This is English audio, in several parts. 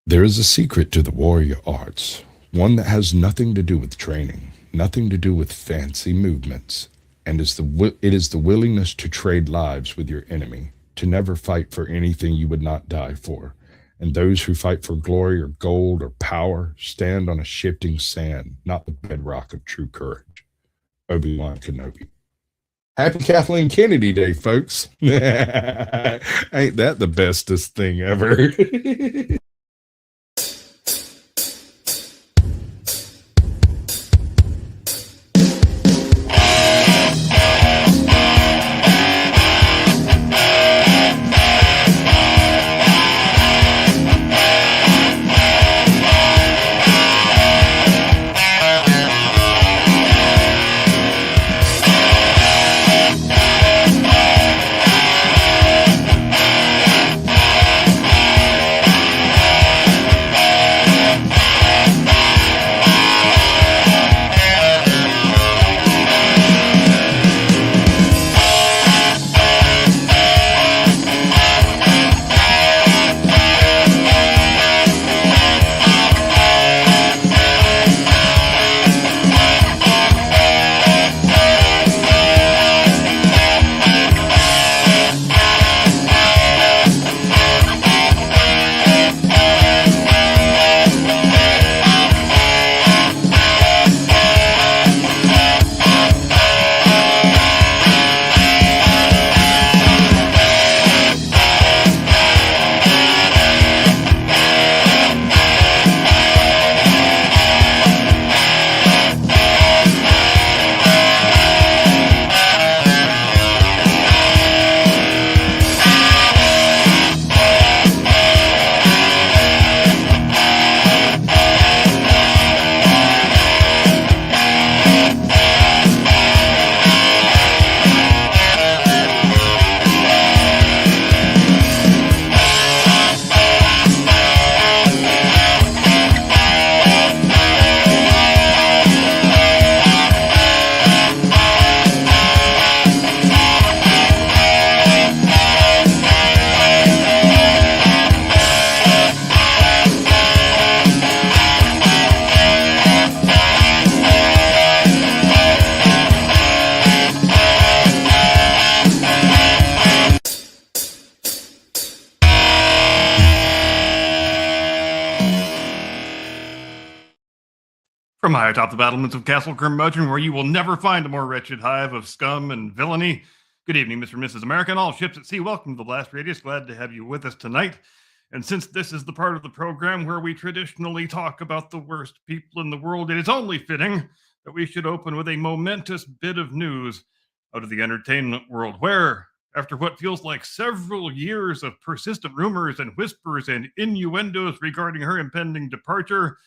There is a secret to the warrior arts, one that has nothing to do with training, nothing to do with fancy movements, and it is the willingness to trade lives with your enemy, to never fight for anything you would not die for. And those who fight for glory or gold or power stand on a shifting sand, not the bedrock of true courage. Obi-Wan Kenobi. Happy Kathleen Kennedy Day, folks. Ain't that the bestest thing ever? From high atop the battlements of Castle Curmudgeon, where you will never find a more wretched hive of scum and villainy. Good evening, Mr. and Mrs. America, and all ships at sea. Welcome to the Blast Radius. Glad to have you with us tonight. And since this is the part of the program where we traditionally talk about the worst people in the world, it is only fitting that we should open with a momentous bit of news out of the entertainment world, where, after what feels like several years of persistent rumors and whispers and innuendos regarding her impending departure,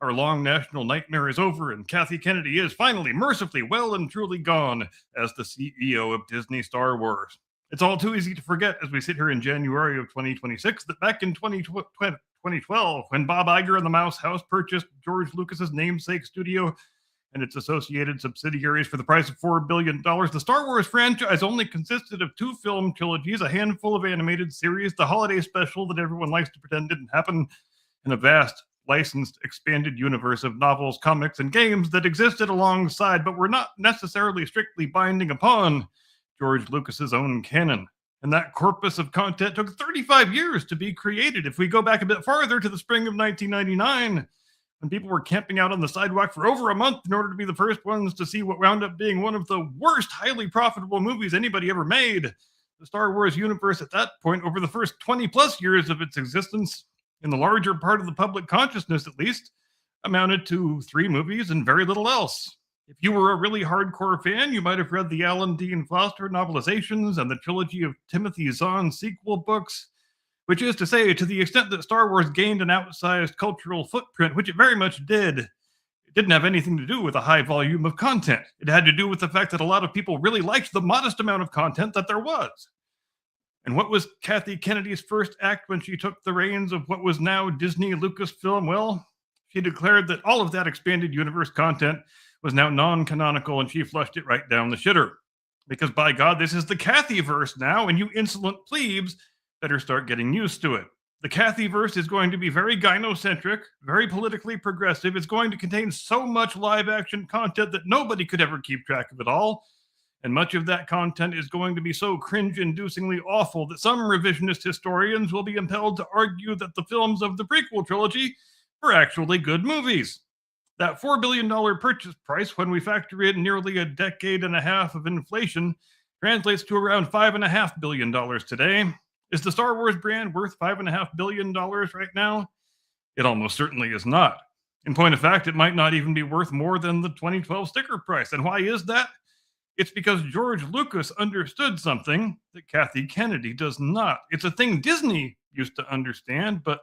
our long national nightmare is over, and Kathy Kennedy is finally, mercifully, well and truly gone as the CEO of Disney Star Wars. It's all too easy to forget as we sit here in January of 2026 that back in 2012, when Bob Iger and the Mouse House purchased George Lucas's namesake studio and its associated subsidiaries for the price of $4 billion, the Star Wars franchise only consisted of 2 film trilogies, a handful of animated series, the holiday special that everyone likes to pretend didn't happen, and a vast licensed expanded universe of novels, comics, and games that existed alongside, but were not necessarily strictly binding upon George Lucas's own canon. And that corpus of content took 35 years to be created. If we go back a bit farther to the spring of 1999, when people were camping out on the sidewalk for over a month in order to be the first ones to see what wound up being one of the worst highly profitable movies anybody ever made, the Star Wars universe at that point, over the first 20 plus years of its existence, in the larger part of the public consciousness at least, amounted to 3 movies and very little else. If you were a really hardcore fan, you might have read the Alan Dean Foster novelizations and the trilogy of Timothy Zahn sequel books, which is to say, to the extent that Star Wars gained an outsized cultural footprint, which it very much did, it didn't have anything to do with a high volume of content. It had to do with the fact that a lot of people really liked the modest amount of content that there was. And what was Kathy Kennedy's first act when she took the reins of what was now Disney Lucasfilm? Well, she declared that all of that expanded universe content was now non-canonical, and she flushed it right down the shitter. Because by God, this is the Kathyverse now, and you insolent plebes better start getting used to it. The Kathyverse is going to be very gynocentric, very politically progressive. It's going to contain so much live action content that nobody could ever keep track of it all. And much of that content is going to be so cringe-inducingly awful that some revisionist historians will be impelled to argue that the films of the prequel trilogy were actually good movies. That $4 billion purchase price, when we factor in nearly a decade and a half of inflation, translates to around $5.5 billion today. Is the Star Wars brand worth $5.5 billion right now? It almost certainly is not. In point of fact, it might not even be worth more than the 2012 sticker price. And why is that? It's because George Lucas understood something that Kathy Kennedy does not. It's a thing Disney used to understand, but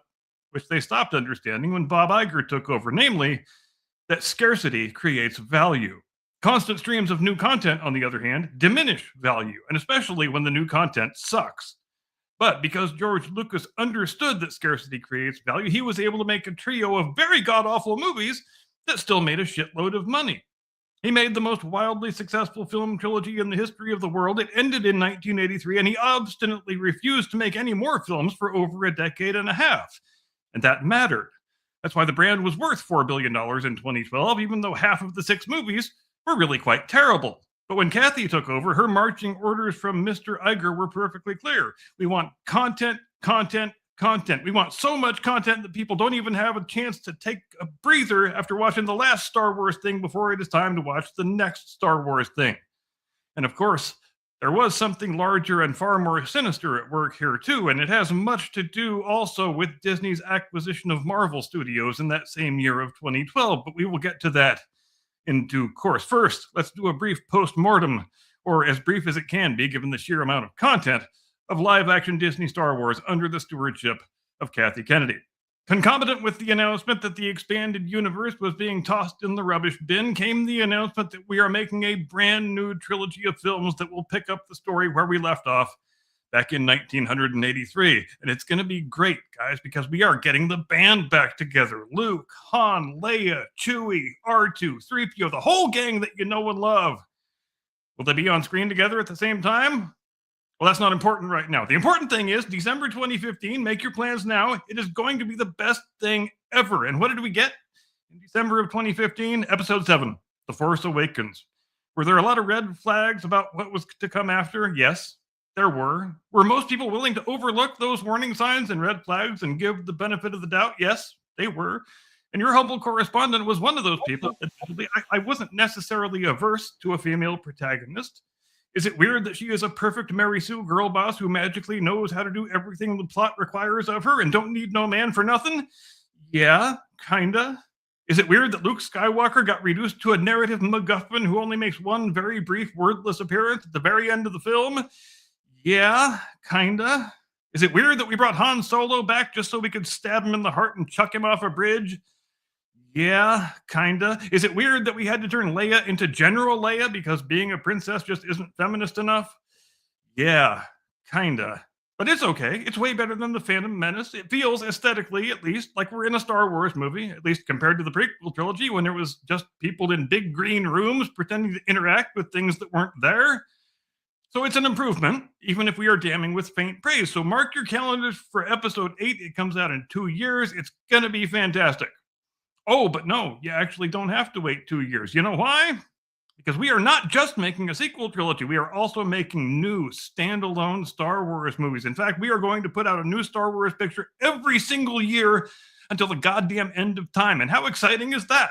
which they stopped understanding when Bob Iger took over, namely that scarcity creates value. Constant streams of new content, on the other hand, diminish value, and especially when the new content sucks. But because George Lucas understood that scarcity creates value, he was able to make a trio of very god-awful movies that still made a shitload of money. He made the most wildly successful film trilogy in the history of the world. It ended in 1983, and he obstinately refused to make any more films for over a decade and a half. And that mattered. That's why the brand was worth $4 billion in 2012, even though half of the 6 movies were really quite terrible. But when Kathy took over, her marching orders from Mr. Iger were perfectly clear. We want content, content, content. We want so much content that people don't even have a chance to take a breather after watching the last Star Wars thing before it is time to watch the next Star Wars thing. And of course, there was something larger and far more sinister at work here too, and it has much to do also with Disney's acquisition of Marvel Studios in that same year of 2012, but we will get to that in due course. First, let's do a brief post-mortem, or as brief as it can be given the sheer amount of content, of live-action Disney Star Wars under the stewardship of Kathy Kennedy. Concomitant with the announcement that the expanded universe was being tossed in the rubbish bin came the announcement that we are making a brand new trilogy of films that will pick up the story where we left off back in 1983. And it's going to be great, guys, because we are getting the band back together. Luke, Han, Leia, Chewie, R2, 3PO, the whole gang that you know and love. Will they be on screen together at the same time? Well, that's not important right now. The important thing is December 2015, make your plans now. It is going to be the best thing ever. And what did we get in December of 2015? Episode 7, The Force Awakens. Were there a lot of red flags about what was to come after? Yes, there were. Were most people willing to overlook those warning signs and red flags and give the benefit of the doubt? Yes, they were. And your humble correspondent was one of those people. I wasn't necessarily averse to a female protagonist. Is it weird that she is a perfect Mary Sue girl boss who magically knows how to do everything the plot requires of her and don't need no man for nothing? Yeah, kinda. Is it weird that Luke Skywalker got reduced to a narrative MacGuffin who only makes one very brief wordless appearance at the very end of the film? Yeah, kinda. Is it weird that we brought Han Solo back just so we could stab him in the heart and chuck him off a bridge? Yeah, kinda. Is it weird that we had to turn Leia into General Leia because being a princess just isn't feminist enough? Yeah, kinda. But it's okay. It's way better than The Phantom Menace. It feels, aesthetically at least, like we're in a Star Wars movie, at least compared to the prequel trilogy when there was just people in big green rooms pretending to interact with things that weren't there. So it's an improvement, even if we are damning with faint praise. So mark your calendars for episode 8. It comes out in 2 years. It's going to be fantastic. Oh, but no, you actually don't have to wait 2 years. You know why? Because we are not just making a sequel trilogy. We are also making new standalone Star Wars movies. In fact, we are going to put out a new Star Wars picture every single year until the goddamn end of time. And how exciting is that?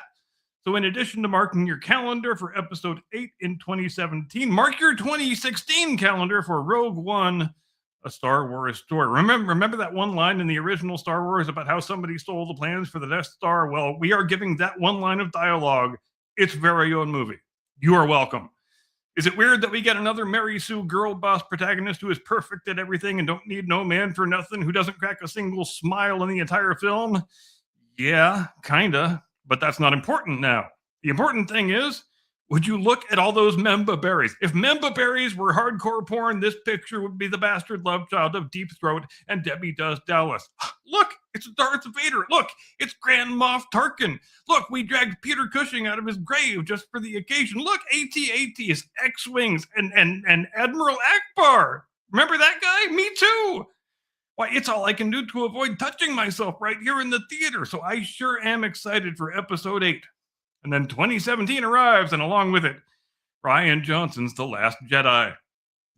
So in addition to marking your calendar for episode 8 in 2017, mark your 2016 calendar for Rogue One, a Star Wars story. Remember that one line in the original Star Wars about how somebody stole the plans for the Death Star? Well, we are giving that one line of dialogue its very own movie. You are welcome. Is it weird that we get another Mary Sue girl boss protagonist who is perfect at everything and don't need no man for nothing, who doesn't crack a single smile in the entire film? Yeah, kinda, but that's not important now. The important thing is, would you look at all those Memba berries? If Memba berries were hardcore porn, this picture would be the bastard love child of Deep Throat and Debbie Does Dallas. Look, it's Darth Vader. Look, it's Grand Moff Tarkin. Look, we dragged Peter Cushing out of his grave just for the occasion. Look, AT-ATs, X-Wings, and Admiral Akbar. Remember that guy? Me too. Why, it's all I can do to avoid touching myself right here in the theater, so I sure am excited for episode 8. And then 2017 arrives, and along with it, Rian Johnson's The Last Jedi.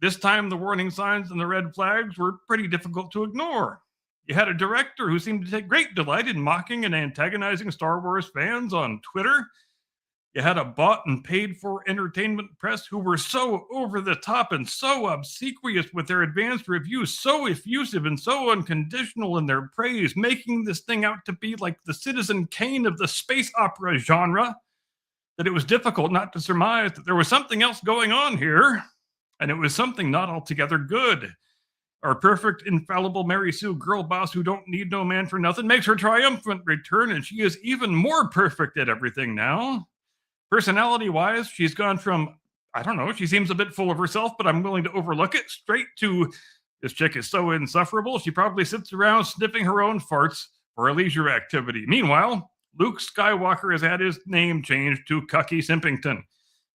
This time, the warning signs and the red flags were pretty difficult to ignore. You had a director who seemed to take great delight in mocking and antagonizing Star Wars fans on Twitter. You had a bought and paid for entertainment press who were so over the top and so obsequious with their advanced reviews, so effusive and so unconditional in their praise, making this thing out to be like the Citizen Kane of the space opera genre, that it was difficult not to surmise that there was something else going on here, and it was something not altogether good. Our perfect, infallible Mary Sue girl boss who don't need no man for nothing makes her triumphant return, and she is even more perfect at everything now. Personality-wise, she's gone from, I don't know, she seems a bit full of herself, but I'm willing to overlook it, straight to, this chick is so insufferable, she probably sits around sniffing her own farts for a leisure activity. Meanwhile, Luke Skywalker has had his name changed to Cucky Simpington.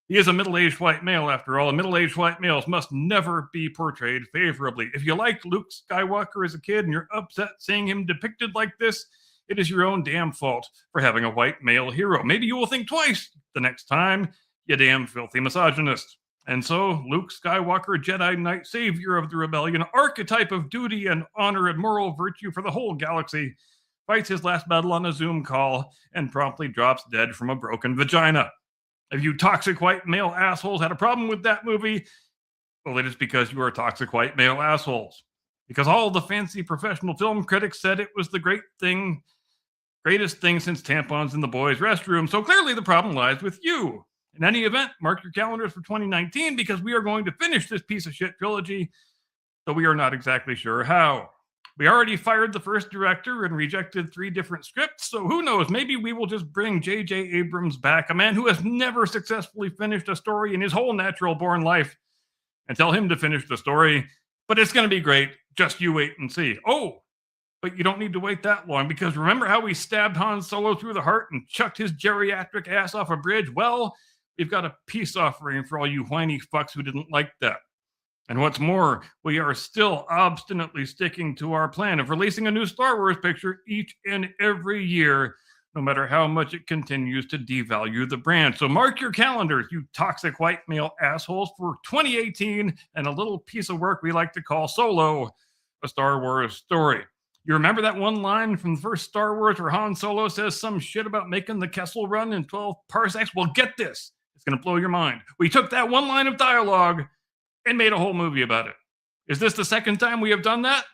He is a middle-aged white male, after all, and middle-aged white males must never be portrayed favorably. If you liked Luke Skywalker as a kid and you're upset seeing him depicted like this, it is your own damn fault for having a white male hero. Maybe you will think twice the next time, you damn filthy misogynist. And so, Luke Skywalker, Jedi Knight, savior of the rebellion, archetype of duty and honor and moral virtue for the whole galaxy, fights his last battle on a Zoom call and promptly drops dead from a broken vagina. If you toxic white male assholes had a problem with that movie, well, it is because you are toxic white male assholes. Because all the fancy professional film critics said it was the greatest thing since tampons in the boys' restroom. So clearly the problem lies with you. In any event, mark your calendars for 2019 because we are going to finish this piece of shit trilogy, though we are not exactly sure how. We already fired the first director and rejected 3 different scripts, so who knows, maybe we will just bring J.J. Abrams back, a man who has never successfully finished a story in his whole natural-born life, and tell him to finish the story. But it's going to be great. Just you wait and see. Oh, but you don't need to wait that long, because remember how we stabbed Han Solo through the heart and chucked his geriatric ass off a bridge? Well, we've got a peace offering for all you whiny fucks who didn't like that. And what's more, we are still obstinately sticking to our plan of releasing a new Star Wars picture each and every year, no matter how much it continues to devalue the brand. So mark your calendars, you toxic white male assholes, for 2018 and a little piece of work we like to call Solo, a Star Wars story. You remember that one line from the first Star Wars where Han Solo says some shit about making the Kessel Run in 12 parsecs? Well, get this. It's going to blow your mind. We took that one line of dialogue and made a whole movie about it. Is this the second time we have done that?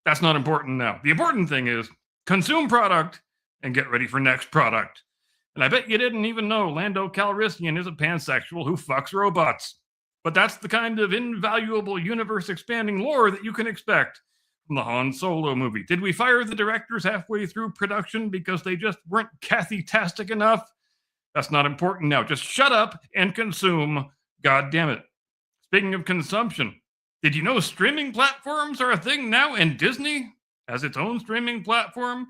That's not important now. The important thing is consume product and get ready for next product. And I bet you didn't even know Lando Calrissian is a pansexual who fucks robots. But that's the kind of invaluable universe-expanding lore that you can expect from the Han Solo movie. Did we fire the directors halfway through production because they just weren't Kathy-tastic enough? That's not important now. Just shut up and consume. God damn it. Speaking of consumption, did you know streaming platforms are a thing now, and Disney has its own streaming platform?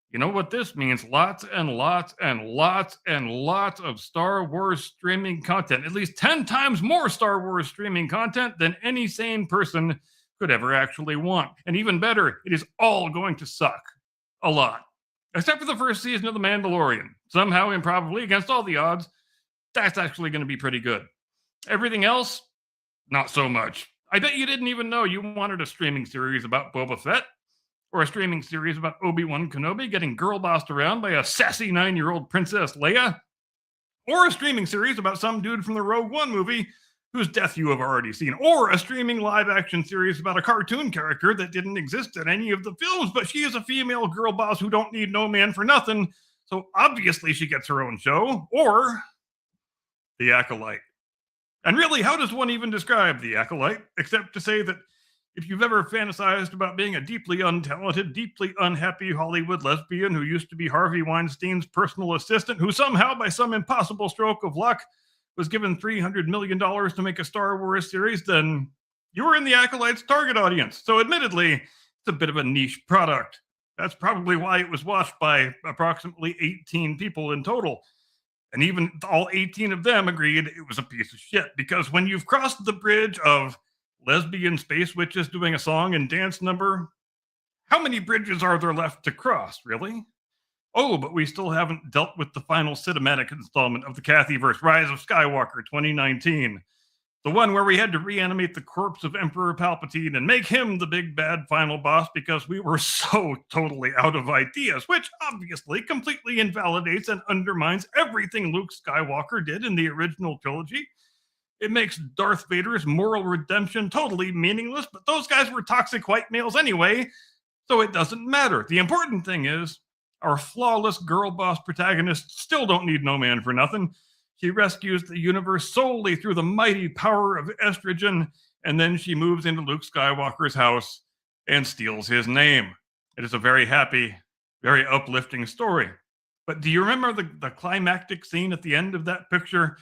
You know what this means? Lots and lots and lots and lots of Star Wars streaming content. At least 10 times more Star Wars streaming content than any sane person could ever actually want. And even better, it is all going to suck. A lot. Except for the first season of The Mandalorian. Somehow, improbably, against all the odds, that's actually going to be pretty good. Everything else, not so much. I bet you didn't even know you wanted a streaming series about Boba Fett, or a streaming series about Obi-Wan Kenobi getting girl-bossed around by a sassy 9-year-old Princess Leia, or a streaming series about some dude from the Rogue One movie whose death you have already seen, or a streaming live-action series about a cartoon character that didn't exist in any of the films, but she is a female girl boss who don't need no man for nothing, so obviously she gets her own show, or The Acolyte. And really, how does one even describe The Acolyte, except to say that if you've ever fantasized about being a deeply untalented, deeply unhappy Hollywood lesbian who used to be Harvey Weinstein's personal assistant, who somehow, by some impossible stroke of luck, was given $300 million to make a Star Wars series, then you were in The Acolyte's target audience. So admittedly, it's a bit of a niche product. That's probably why it was watched by approximately 18 people in total. And even all 18 of them agreed it was a piece of shit, because when you've crossed the bridge of lesbian space witches doing a song and dance number How many bridges are there left to cross, really? Oh, but we still haven't dealt with the final cinematic installment of the Cathyverse Rise of Skywalker 2019. The one where we had to reanimate the corpse of Emperor Palpatine and make him the big bad final boss because we were so totally out of ideas, which obviously completely invalidates and undermines everything Luke Skywalker did in the original trilogy. It makes Darth Vader's moral redemption totally meaningless, but those guys were toxic white males anyway, so it doesn't matter. The important thing is, our flawless girl boss protagonist still don't need no man for nothing. She rescues the universe solely through the mighty power of estrogen, and then she moves into Luke Skywalker's house and steals his name. It is a very happy, very uplifting story. But do you remember the climactic scene at the end of that picture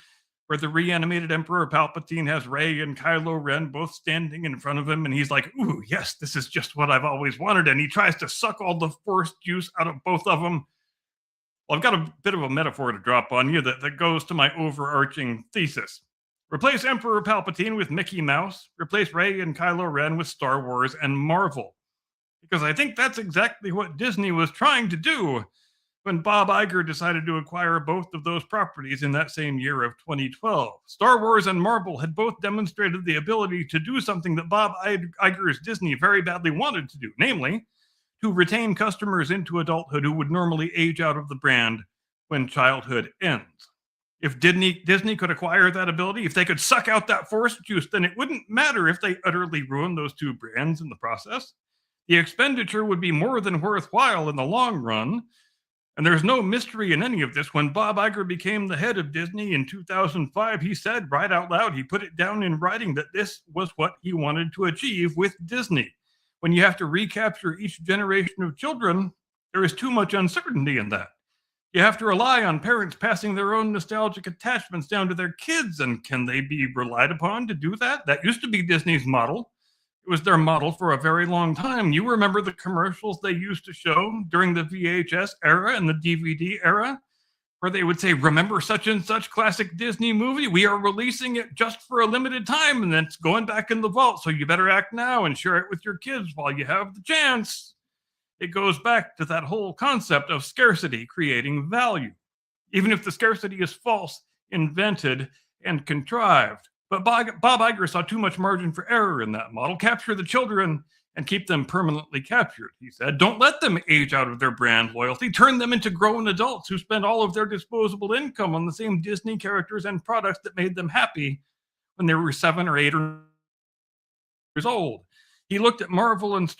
where the reanimated Emperor Palpatine has Rey and Kylo Ren both standing in front of him, and he's like, ooh, yes, this is just what I've always wanted, and he tries to suck all the Force juice out of both of them? Well, I've got a bit of a metaphor to drop on you that goes to my overarching thesis. Replace Emperor Palpatine with Mickey Mouse. Replace Rey and Kylo Ren with Star Wars and Marvel. Because I think that's exactly what Disney was trying to do when Bob Iger decided to acquire both of those properties in that same year of 2012. Star Wars and Marvel had both demonstrated the ability to do something that Bob Iger's Disney very badly wanted to do, namely, to retain customers into adulthood who would normally age out of the brand when childhood ends. If Disney could acquire that ability, if they could suck out that Force juice, then it wouldn't matter if they utterly ruined those two brands in the process. The expenditure would be more than worthwhile in the long run. And there's no mystery in any of this. When Bob Iger became the head of Disney in 2005, he said right out loud, he put it down in writing that this was what he wanted to achieve with Disney. When you have to recapture each generation of children, there is too much uncertainty in that. You have to rely on parents passing their own nostalgic attachments down to their kids, and can they be relied upon to do that? That used to be Disney's model. It was their model for a very long time. You remember the commercials they used to show during the VHS era and the DVD era, where they would say, remember such and such classic Disney movie? We are releasing it just for a limited time, and then it's going back in the vault, so you better act now and share it with your kids while you have the chance. It goes back to that whole concept of scarcity creating value, even if the scarcity is false, invented, and contrived. But Bob Iger saw too much margin for error in that model. Capture the children and keep them permanently captured, he said. Don't let them age out of their brand loyalty. Turn them into grown adults who spend all of their disposable income on the same Disney characters and products that made them happy when they were 7 or 8 years old. He looked at Marvel and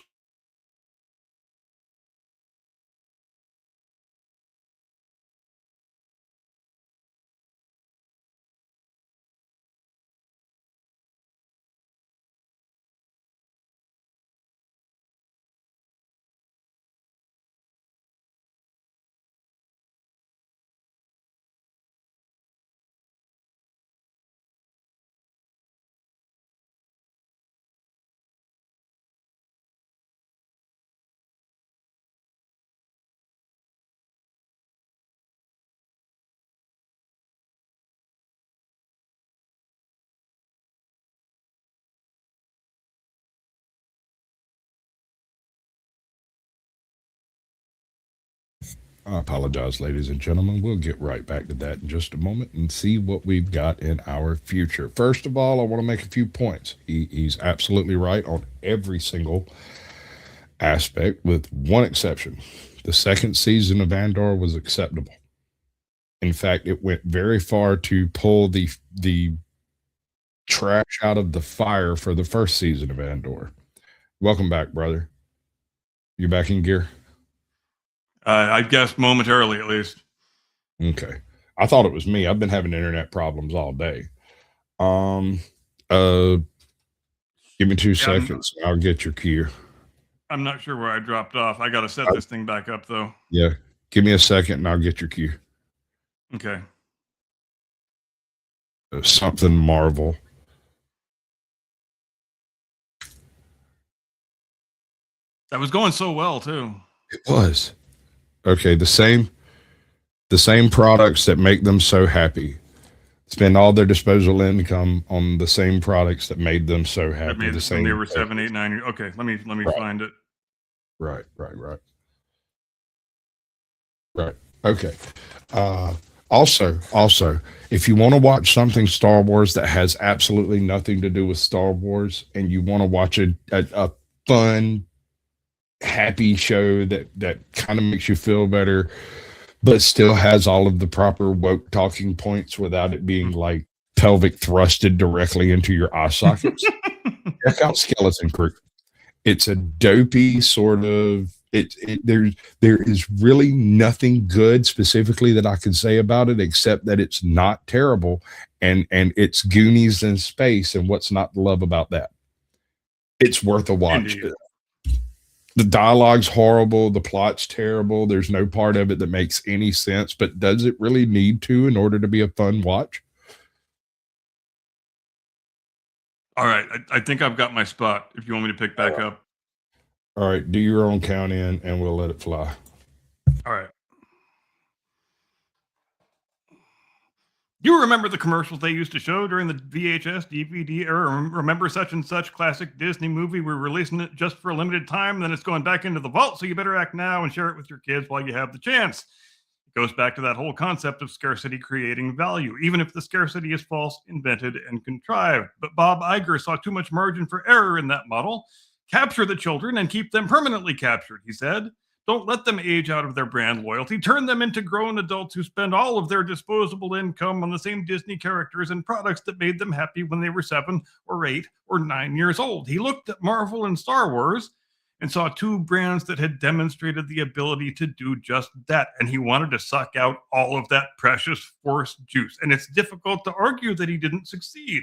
I apologize, ladies and gentlemen. We'll get right back to that in just a moment and see what we've got in our future. First of all, I want to make a few points. He's absolutely right on every single aspect, with one exception. The second season of Andor was acceptable. In fact, it went very far to pull the trash out of the fire for the first season of Andor. Welcome back, brother. You back in gear? I guess momentarily at least. Okay. I thought it was me. I've been having internet problems all day. Give me 2 seconds. I'll get your cue. I'm not sure where I dropped off. I got to set this thing back up though. Yeah. Give me a second and I'll get your cue. Okay. Something Marvel. That was going so well too. It was. Okay, the same products that make them so happy spend all their disposable income on the same products that made them so happy. They were 7, 8, 9 years. Okay, let me right. find it. Right. Right. Okay. Also, if you want to watch something Star Wars that has absolutely nothing to do with Star Wars, and you want to watch a fun, happy show that kind of makes you feel better, but still has all of the proper woke talking points without it being like pelvic thrusted directly into your eye sockets, check out Skeleton Crew. It's a dopey sort of there is really nothing good specifically that I can say about it except that it's not terrible, and it's Goonies in space, and what's not to love about that? It's worth a watch. Indeed. The dialogue's horrible, the plot's terrible, there's no part of it that makes any sense, but does it really need to in order to be a fun watch? All right. I think I've got my spot if you want me to pick back up. All right, do your own count in and we'll let it fly. All right. You remember the commercials they used to show during the VHS, DVD era? Remember such and such classic Disney movie? We're releasing it just for a limited time, then it's going back into the vault, so you better act now and share it with your kids while you have the chance. It goes back to that whole concept of scarcity creating value, even if the scarcity is false, invented, and contrived. But Bob Iger saw too much margin for error in that model. Capture the children and keep them permanently captured, he said. Don't let them age out of their brand loyalty. Turn them into grown adults who spend all of their disposable income on the same Disney characters and products that made them happy when they were 7 or 8 or 9 years old. He looked at Marvel and Star Wars and saw two brands that had demonstrated the ability to do just that. And he wanted to suck out all of that precious force juice. And it's difficult to argue that he didn't succeed.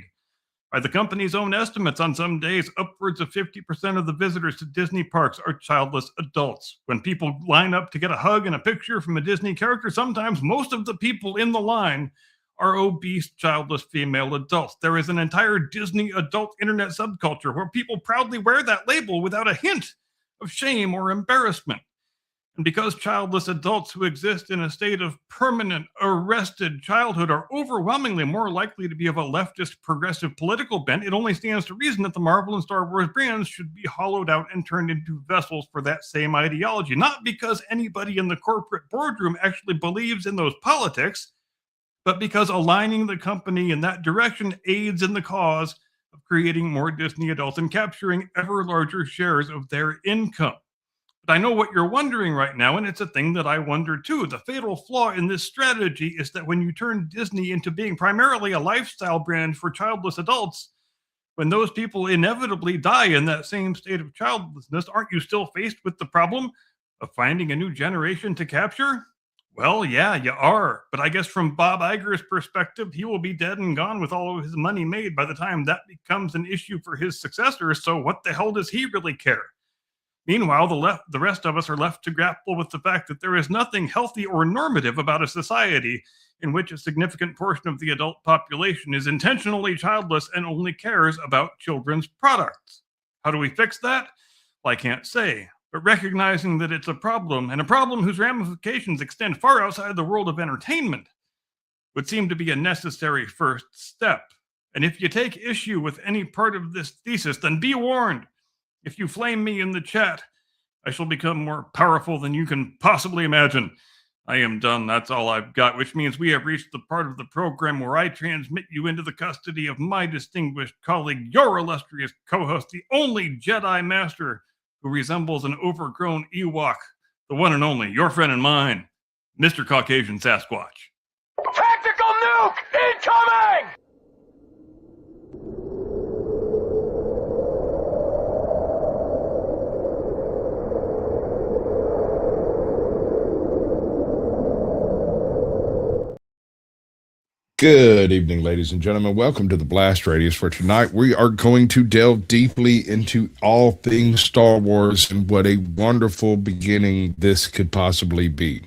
By the company's own estimates, on some days, upwards of 50% of the visitors to Disney parks are childless adults. When people line up to get a hug and a picture from a Disney character, sometimes most of the people in the line are obese, childless female adults. There is an entire Disney adult internet subculture where people proudly wear that label without a hint of shame or embarrassment. And because childless adults who exist in a state of permanent arrested childhood are overwhelmingly more likely to be of a leftist progressive political bent, it only stands to reason that the Marvel and Star Wars brands should be hollowed out and turned into vessels for that same ideology. Not because anybody in the corporate boardroom actually believes in those politics, but because aligning the company in that direction aids in the cause of creating more Disney adults and capturing ever larger shares of their income. But I know what you're wondering right now, and it's a thing that I wonder too. The fatal flaw in this strategy is that when you turn Disney into being primarily a lifestyle brand for childless adults, when those people inevitably die in that same state of childlessness, aren't you still faced with the problem of finding a new generation to capture? Well, yeah, you are. But I guess from Bob Iger's perspective, he will be dead and gone with all of his money made by the time that becomes an issue for his successors. So what the hell does he really care? Meanwhile, the rest of us are left to grapple with the fact that there is nothing healthy or normative about a society in which a significant portion of the adult population is intentionally childless and only cares about children's products. How do we fix that? Well, I can't say. But recognizing that it's a problem, and a problem whose ramifications extend far outside the world of entertainment, would seem to be a necessary first step. And if you take issue with any part of this thesis, then be warned. If you flame me in the chat, I shall become more powerful than you can possibly imagine. I am done. That's all I've got, which means we have reached the part of the program where I transmit you into the custody of my distinguished colleague, your illustrious co-host, the only Jedi Master who resembles an overgrown Ewok, the one and only, your friend and mine, Mr. Caucasian Sasquatch. Tactical nuke incoming! Good evening, ladies and gentlemen. Welcome to the Blast Radius. For tonight, we are going to delve deeply into all things Star Wars and what a wonderful beginning this could possibly be.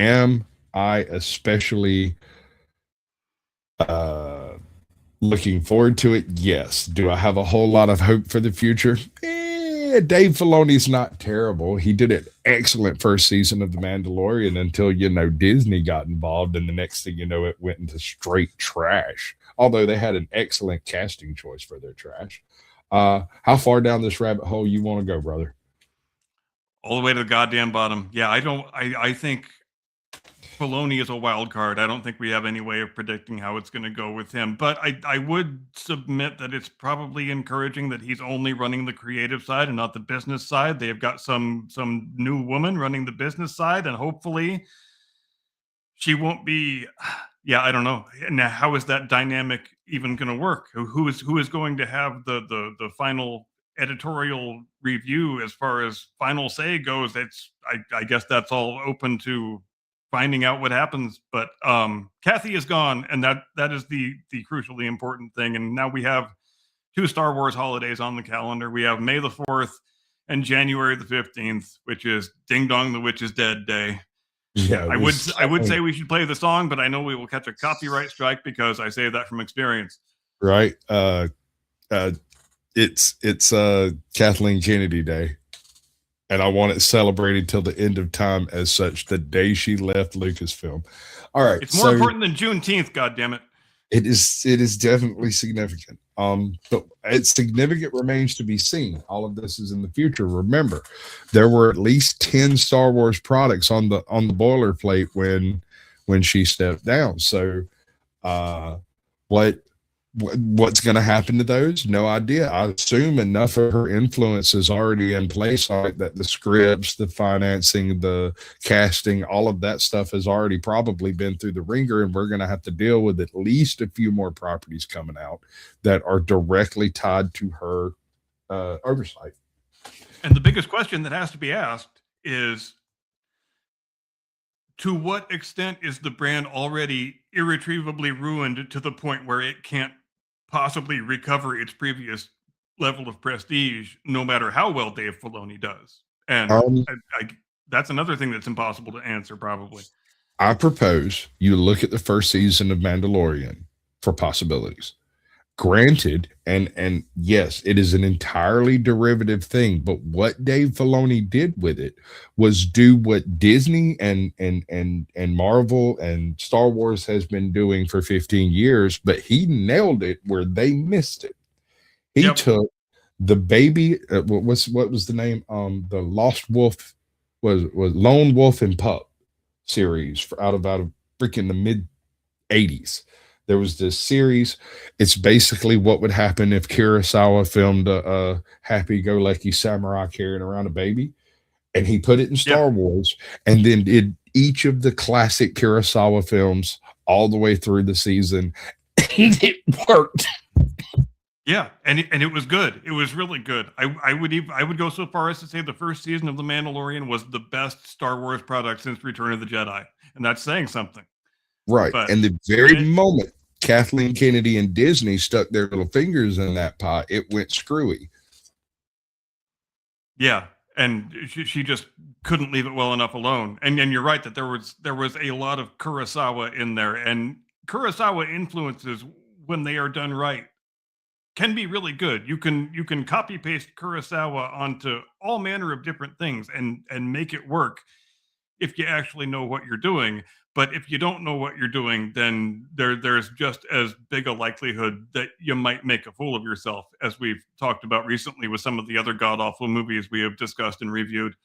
Am I especially looking forward to it? Yes. Do I have a whole lot of hope for the future? Dave Filoni's not terrible. He did an excellent first season of The Mandalorian until, Disney got involved, and the next thing you know, it went into straight trash. Although they had an excellent casting choice for their trash. How far down this rabbit hole you want to go, brother? All the way to the goddamn bottom. Yeah, I think Filoni is a wild card. I don't think we have any way of predicting how it's going to go with him. But I would submit that it's probably encouraging that he's only running the creative side and not the business side. They've got some new woman running the business side, and hopefully she won't be. Yeah, I don't know. And how is that dynamic even going to work? Who is going to have the final editorial review as far as final say goes? I guess that's all open to finding out what happens. But Kathy is gone, and that is the crucially important thing. And now we have two Star Wars holidays on the calendar. We have May the 4th and January the 15th, which is Ding Dong the Witch is Dead Day. Yeah, I would say we should play the song, but I know we will catch a copyright strike because I say that from experience. Right. It's Kathleen Kennedy Day, and I want it celebrated till the end of time as such, the day she left Lucasfilm. All right, it's more important than Juneteenth. God damn it! It is definitely significant. But it's significant remains to be seen. All of this is in the future. Remember, there were at least 10 Star Wars products on the boilerplate when she stepped down. So, what's going to happen to those? No idea. I assume enough of her influence is already in place, like that the scripts, the financing, the casting, all of that stuff has already probably been through the ringer, and we're going to have to deal with at least a few more properties coming out that are directly tied to her oversight. And the biggest question that has to be asked is, to what extent is the brand already irretrievably ruined to the point where it can't possibly recover its previous level of prestige, no matter how well Dave Filoni does? And that's another thing that's impossible to answer, probably. I propose you look at the first season of Mandalorian for possibilities. Granted, and yes, it is an entirely derivative thing, but what Dave Filoni did with it was do what Disney and Marvel and Star Wars has been doing for 15 years, but he nailed it where they missed it. He took the baby, what was the name? The Lost Wolf was Lone Wolf and Pup series out of freaking the mid 80s. There was this series. It's basically what would happen if Kurosawa filmed a happy-go-lucky samurai carrying around a baby, and he put it in Star Wars, and then did each of the classic Kurosawa films all the way through the season, and it worked. Yeah, and it was good. It was really good. I would go so far as to say the first season of The Mandalorian was the best Star Wars product since Return of the Jedi, and that's saying something. Right, but, and the very moment Kathleen Kennedy and Disney stuck their little fingers in that pie, it went screwy. Yeah, and she just couldn't leave it well enough alone. And you're right that there was a lot of Kurosawa in there, and Kurosawa influences, when they are done right, can be really good. You can copy paste Kurosawa onto all manner of different things and make it work if you actually know what you're doing. But if you don't know what you're doing, then there's just as big a likelihood that you might make a fool of yourself, as we've talked about recently with some of the other god-awful movies we have discussed and reviewed.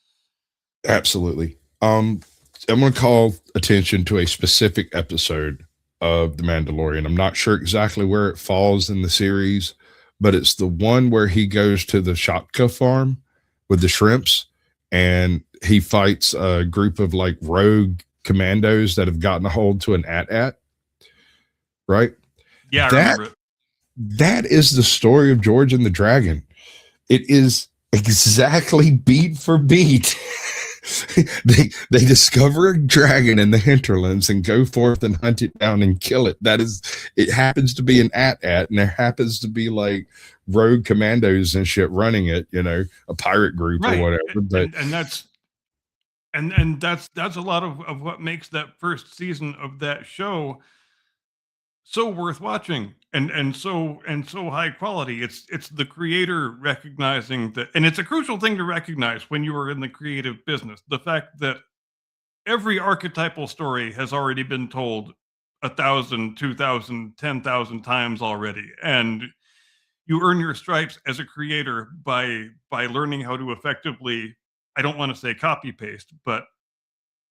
Absolutely. I'm going to call attention to a specific episode of The Mandalorian. I'm not sure exactly where it falls in the series, but it's the one where he goes to the Shotka farm with the shrimps, and he fights a group of like rogue commandos that have gotten a hold to an AT-AT, right? Yeah, I remember it. That is the story of George and the Dragon. It is exactly beat for beat. They discover a dragon in the hinterlands and go forth and hunt it down and kill it. It happens to be an AT-AT, and there happens to be like rogue commandos and shit running it, a pirate group or whatever. And that's a lot of what makes that first season of that show so worth watching and so high quality. It's the creator recognizing that, and it's a crucial thing to recognize when you are in the creative business, the fact that every archetypal story has already been told 1,000, 2,000, 10,000 times already, and you earn your stripes as a creator by learning how to effectively I don't want to say copy paste, but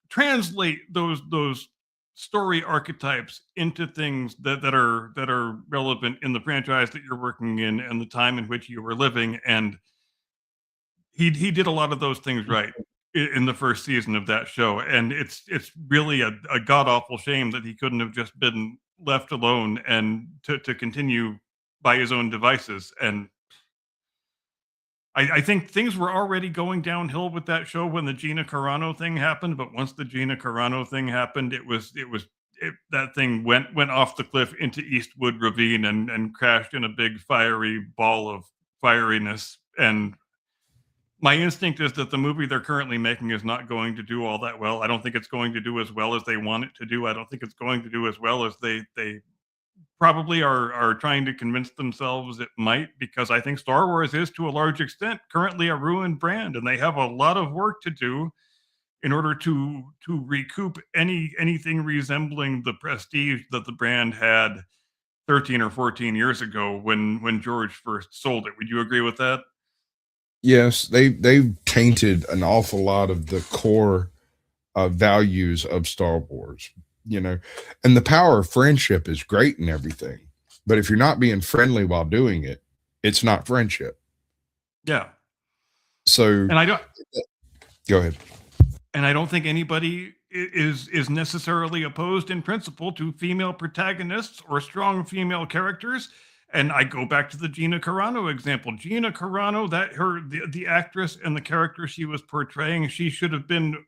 translate those story archetypes into things that are relevant in the franchise that you're working in and the time in which you were living. And he did a lot of those things right in the first season of that show. And it's really a god awful shame that he couldn't have just been left alone and to continue by his own devices. And I think things were already going downhill with that show when the Gina Carano thing happened. But once the Gina Carano thing happened, that thing went off the cliff into Eastwood Ravine and crashed in a big fiery ball of fieriness. And my instinct is that the movie they're currently making is not going to do all that well. I don't think it's going to do as well as they want it to do. I don't think it's going to do as well as they probably are trying to convince themselves it might, because I think Star Wars is to a large extent currently a ruined brand, and they have a lot of work to do in order to recoup anything resembling the prestige that the brand had 13 or 14 years ago when George first sold it. Would you agree with that? Yes, they've tainted an awful lot of the core values of Star Wars, and the power of friendship is great and everything, but if you're not being friendly while doing it, it's not friendship. Yeah. So, and I don't go ahead. And I don't think anybody is necessarily opposed in principle to female protagonists or strong female characters. And I go back to the Gina Carano example. Gina Carano, the actress and the character she was portraying, she should have been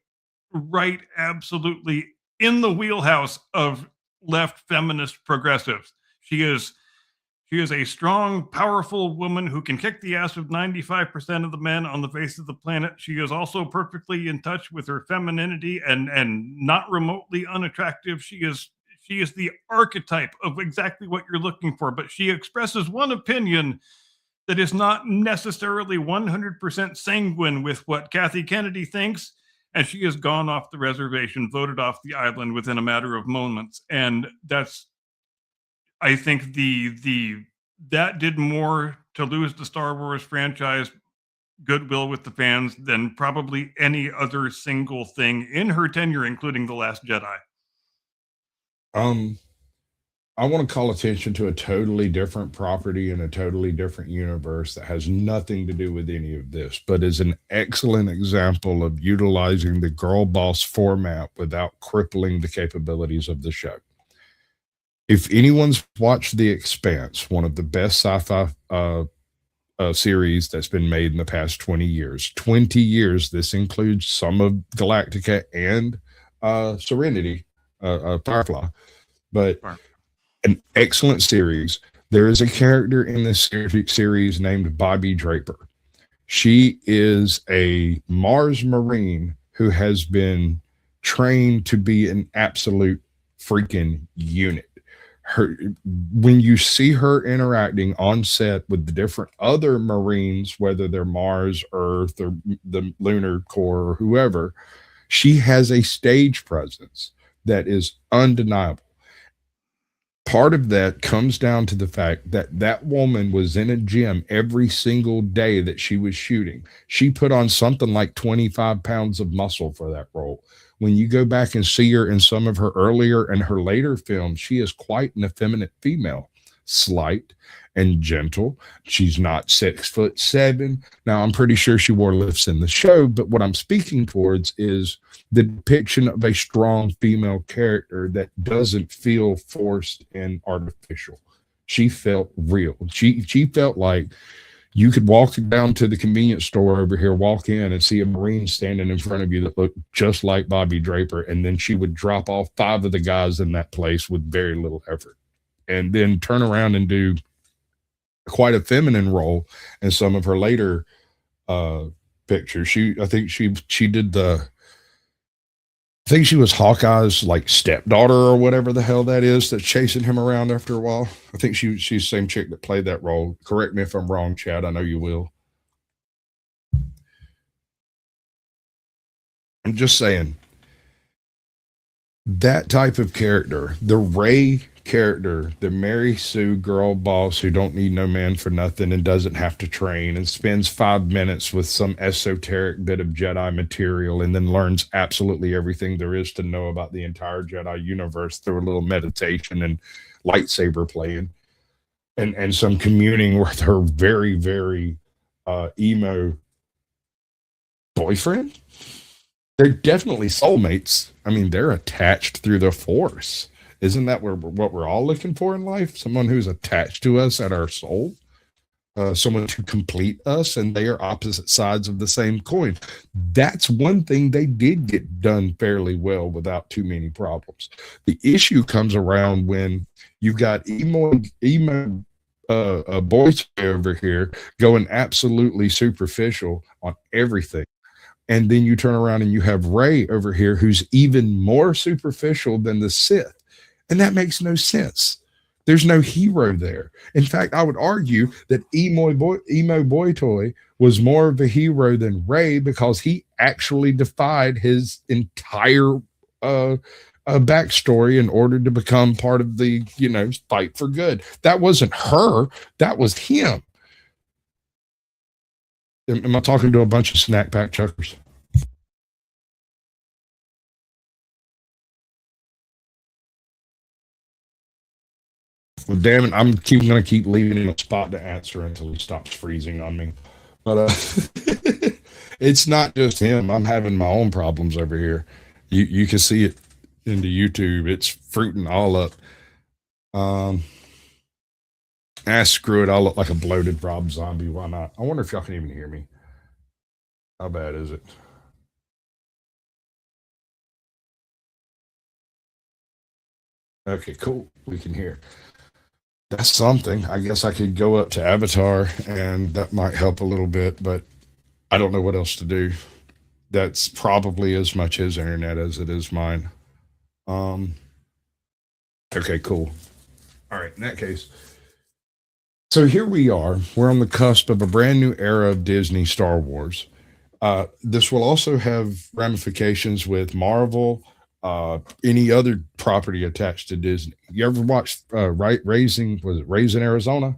right absolutely in the wheelhouse of left feminist progressives. She is a strong, powerful woman who can kick the ass of 95% of the men on the face of the planet. She is also perfectly in touch with her femininity and not remotely unattractive. She is the archetype of exactly what you're looking for, but she expresses one opinion that is not necessarily 100% sanguine with what Kathy Kennedy thinks, and she has gone off the reservation, voted off the island within a matter of moments. And that's, I think, that did more to lose the Star Wars franchise goodwill with the fans than probably any other single thing in her tenure, including The Last Jedi. I want to call attention to a totally different property in a totally different universe that has nothing to do with any of this, but is an excellent example of utilizing the girl boss format without crippling the capabilities of the show. If anyone's watched The Expanse, one of the best sci-fi series that's been made in the past 20 years, this includes some of Galactica and Serenity, Firefly, but an excellent series. There is a character in this series named Bobby Draper. She is a Mars Marine who has been trained to be an absolute freaking unit. When you see her interacting on set with the different other Marines, whether they're Mars, Earth, or the Lunar Corps, or whoever, she has a stage presence that is undeniable. Part of that comes down to the fact that that woman was in a gym every single day that she was shooting. She put on something like 25 pounds of muscle for that role. When you go back and see her in some of her earlier and her later films, she is quite an effeminate female, slight and gentle. She's not 6'7". Now, I'm pretty sure she wore lifts in the show, but what I'm speaking towards is the depiction of a strong female character that doesn't feel forced and artificial. She felt real. She felt like you could walk down to the convenience store over here, walk in and see a Marine standing in front of you that looked just like Bobby Draper, and then she would drop off 5 of the guys in that place with very little effort, and then turn around and do quite a feminine role in some of her later pictures. I think she was Hawkeye's like stepdaughter or whatever the hell that is that's chasing him around after a while. I think she's the same chick that played that role. Correct me if I'm wrong, Chad. I know you will. I'm just saying that type of character, the Rey character, the Mary Sue girl boss who don't need no man for nothing and doesn't have to train and spends 5 minutes with some esoteric bit of Jedi material and then learns absolutely everything there is to know about the entire Jedi universe through a little meditation and lightsaber playing and some communing with her very, very emo boyfriend. They're definitely soulmates. I mean, they're attached through the Force. Isn't that what we're all looking for in life? Someone who's attached to us at our soul, someone to complete us, and they are opposite sides of the same coin. That's one thing they did get done fairly well without too many problems. The issue comes around when you've got emo boys over here going absolutely superficial on everything. And then you turn around and you have Rey over here who's even more superficial than the Sith. And that makes no sense. There's no hero there. In fact, I would argue that Emo Boy Toy was more of a hero than Rey because he actually defied his entire backstory in order to become part of the, fight for good. That wasn't her. That was him. Am I talking to a bunch of snack pack chuckers? Well, damn it, I'm going to keep leaving him a spot to answer until he stops freezing on me. But it's not just him. I'm having my own problems over here. You can see it in the YouTube. It's fruiting all up. Screw it. I'll look like a bloated Rob Zombie. Why not? I wonder if y'all can even hear me. How bad is it? Okay, cool. We can hear. That's something. I guess I could go up to Avatar and that might help a little bit, but I don't know what else to do. That's probably as much his internet as it is mine. Okay, cool. All right, in that case. So here we are. We're on the cusp of a brand new era of Disney Star Wars. This will also have ramifications with Marvel, any other property attached to Disney. You ever watched Raising Arizona?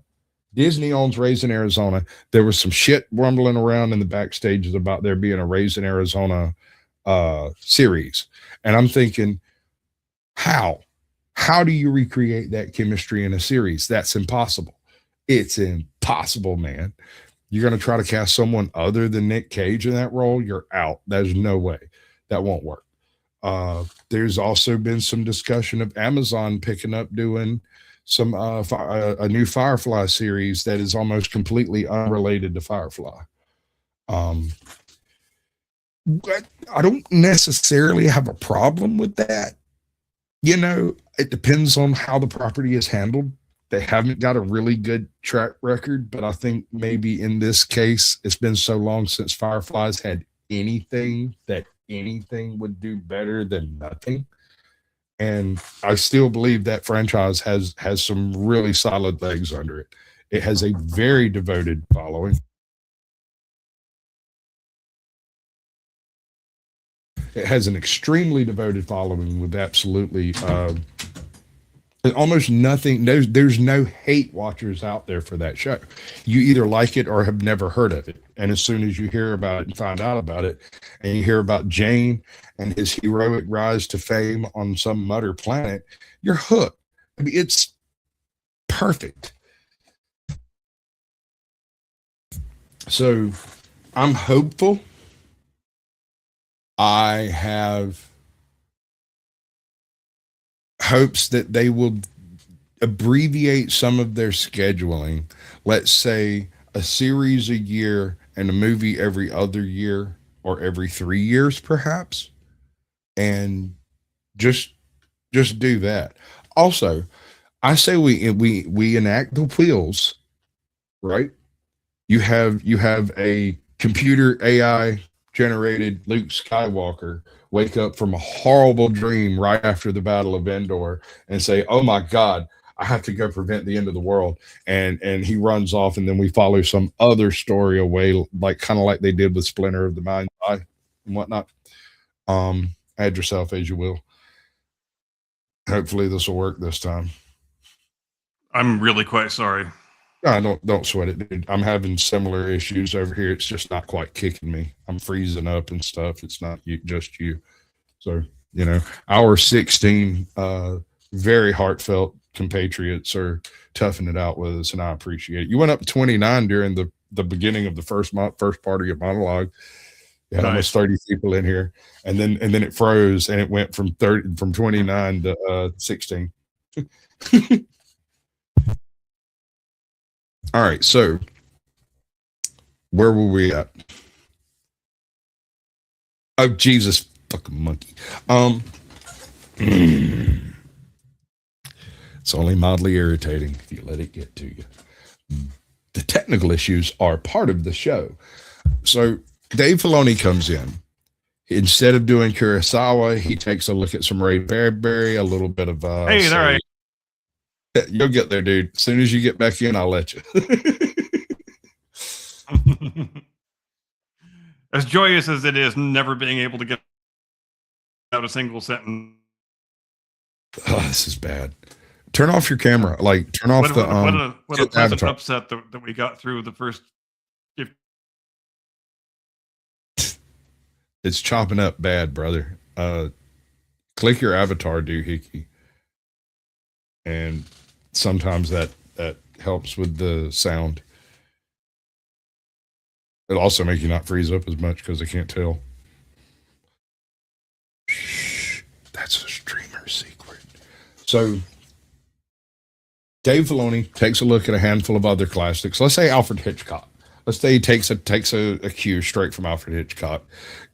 Disney owns Raising Arizona. There was some shit rumbling around in the backstages about there being a Raising Arizona series. And I'm thinking, how do you recreate that chemistry in a series? That's impossible. It's impossible, man. You're going to try to cast someone other than Nick Cage in that role, you're out. There's no way. That won't work. There's also been some discussion of Amazon picking up doing some a new Firefly series that is almost completely unrelated to Firefly. I don't necessarily have a problem with that. It depends on how the property is handled. They haven't got a really good track record, but I think maybe in this case, it's been so long since Fireflies had anything that anything would do better than nothing. And I still believe that franchise has some really solid legs under it. It has a very devoted following. It has an extremely devoted following with absolutely almost nothing. There's no hate watchers out there for that show. You either like it or have never heard of it. And as soon as you hear about it and find out about it, and you hear about Jane and his heroic rise to fame on some mutter planet, you're hooked. I mean, it's perfect. So I'm hopeful. I have hopes that they will abbreviate some of their scheduling. Let's say a series a year and a movie every other year or every 3 years, perhaps. And just do that. Also, I say we enact the wheels, right? You have a computer AI generated Luke Skywalker wake up from a horrible dream right after the Battle of Endor and say, "Oh my God, I have to go prevent the end of the world." And he runs off, and then we follow some other story away, kind of like they did with Splinter of the Mind's Eye and whatnot. Add yourself as you will. Hopefully this will work this time. I'm really quite sorry. Don't sweat it, dude. I'm having similar issues over here. It's just not quite kicking me. I'm freezing up and stuff. It's not just you. So, hour 16, very heartfelt compatriots are toughing it out with us, and I appreciate it. You went up to 29 during the beginning of the first part of your monologue. You had almost 30 people in here, and then it froze, and it went from 29 to 16. All right, so where were we at? Oh, Jesus fucking monkey. It's only mildly irritating if you let it get to you. The technical issues are part of the show. So Dave Filoni comes in. Instead of doing Kurosawa, he takes a look at some Ray Bradbury, a little bit of hey, all right. You'll get there, dude. As soon as you get back in, I'll let you. As joyous as it is, never being able to get out a single sentence. Oh, this is bad. Turn off your camera. Like, turn off what a pleasant upset that we got through the first. It's chopping up bad, brother. Click your avatar, doohickey. And sometimes that helps with the sound. It'll also make you not freeze up as much because I can't tell. Shh, that's a streamer secret. So Dave Filoni takes a look at a handful of other classics. Let's say Alfred Hitchcock. Let's say he takes a cue straight from Alfred Hitchcock,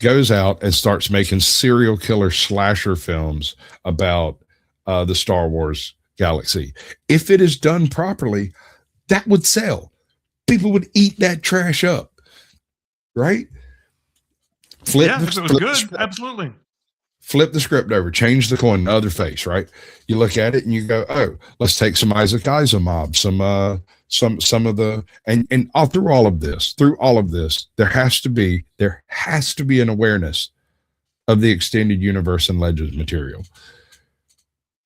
goes out and starts making serial killer slasher films about the Star Wars galaxy. If it is done properly, that would sell. People would eat that trash up, right? If it was good, absolutely. Flip the script over, change the coin, the other face, right? You look at it and you go, oh, let's take some Isaac Asimov, some of the, and all through all of this, there has to be an awareness of the extended universe and Legends material.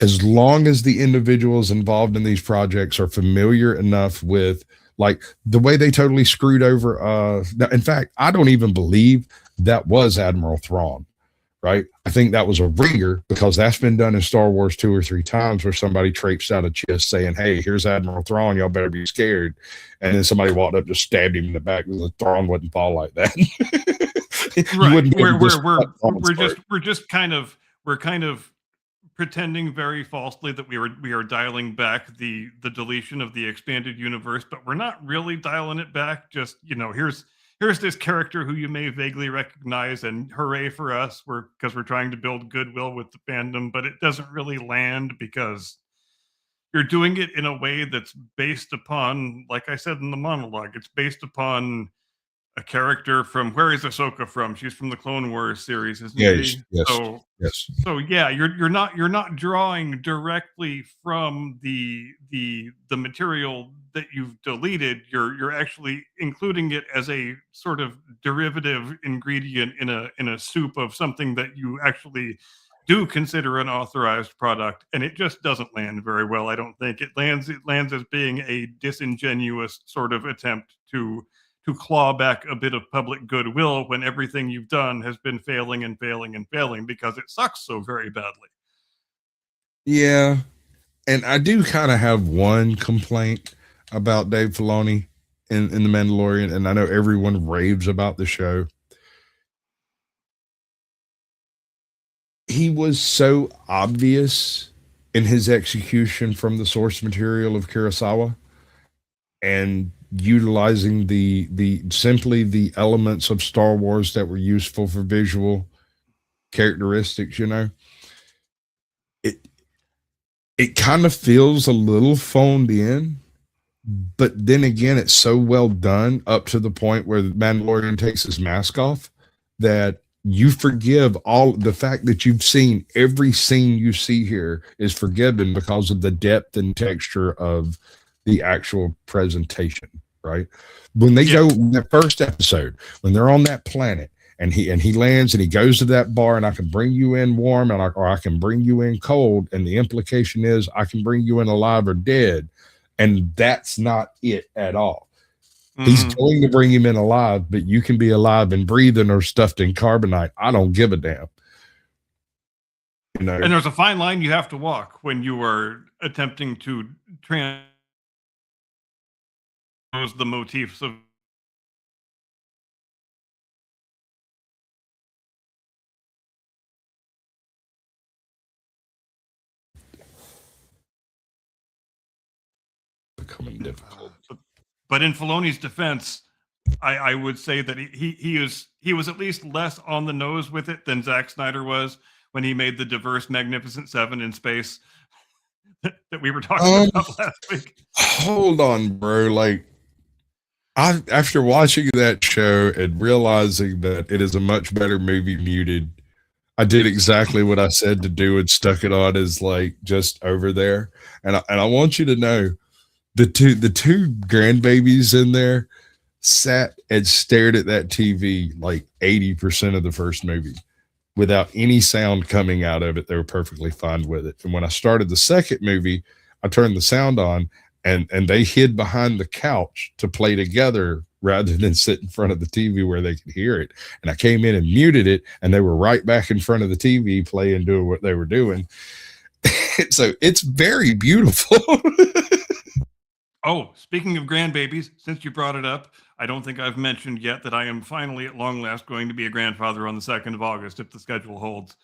As long as the individuals involved in these projects are familiar enough with, like, the way they totally screwed over, in fact, I don't even believe that was Admiral Thrawn, right? I think that was a ringer, because that's been done in Star Wars 2 or 3 times, where somebody traipsed out a chest saying, hey, here's Admiral Thrawn, y'all better be scared. And then somebody walked up, just stabbed him in the back. The Thrawn wouldn't fall like that. Right. We're kind of pretending very falsely that we are dialing back the deletion of the expanded universe, but we're not really dialing it back. Just, here's this character who you may vaguely recognize, and hooray for us, because we're trying to build goodwill with the fandom, but it doesn't really land because you're doing it in a way that's based upon, like I said in the monologue, it's based upon a character from, where is Ahsoka from? She's from the Clone Wars series, isn't she? Yes. So yeah, you're not drawing directly from the material that you've deleted. You're actually including it as a sort of derivative ingredient in a soup of something that you actually do consider an authorized product, and it just doesn't land very well. I don't think it lands as being a disingenuous sort of attempt to claw back a bit of public goodwill when everything you've done has been failing and failing and failing because it sucks so very badly. Yeah. And I do kind of have one complaint about Dave Filoni in The Mandalorian, and I know everyone raves about the show. He was so obvious in his execution from the source material of Kurosawa, and utilizing simply the elements of Star Wars that were useful for visual characteristics, it kind of feels a little phoned in, but then again, it's so well done up to the point where the Mandalorian takes his mask off that you forgive all the fact that you've seen every scene you see here is forgiven because of the depth and texture of the actual presentation, right? When they go in that first episode, when they're on that planet and he lands and he goes to that bar, and I can bring you in warm or I can bring you in cold, and the implication is I can bring you in alive or dead. And that's not it at all. He's going to bring him in alive, but you can be alive and breathing or stuffed in carbonite. I don't give a damn. You know? And there's a fine line you have to walk when you are attempting to transpose the motifs of Becoming difficult. But in Filoni's defense, I would say that he was at least less on the nose with it than Zack Snyder was when he made the diverse Magnificent Seven in space that we were talking about last week. Hold on, bro. Like, after watching that show and realizing that it is a much better movie muted, I did exactly what I said to do and stuck it on as like just over there. And I want you to know the two grandbabies in there sat and stared at that TV like 80% of the first movie without any sound coming out of it. They were perfectly fine with it. And when I started the second movie, I turned the sound on and they hid behind the couch to play together rather than sit in front of the TV where they could hear it. And I came in and muted it and they were right back in front of the TV playing, doing what they were doing. So it's very beautiful. Oh, speaking of grandbabies, since you brought it up, I don't think I've mentioned yet that I am finally at long last going to be a grandfather on the 2nd of August if the schedule holds.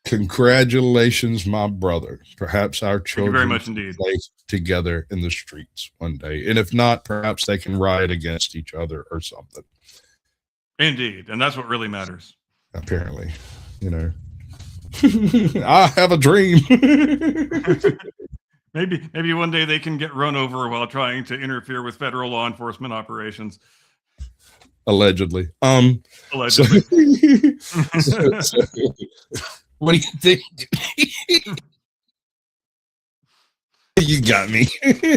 Congratulations, my brother. Perhaps our Thank you children very much indeed. play together in the streets one day. And if not, perhaps they can riot against each other or something. Indeed. And that's what really matters. Apparently, you know. I have a dream. Maybe one day they can get run over while trying to interfere with federal law enforcement operations. Allegedly. Allegedly. So, what do you think? You got me.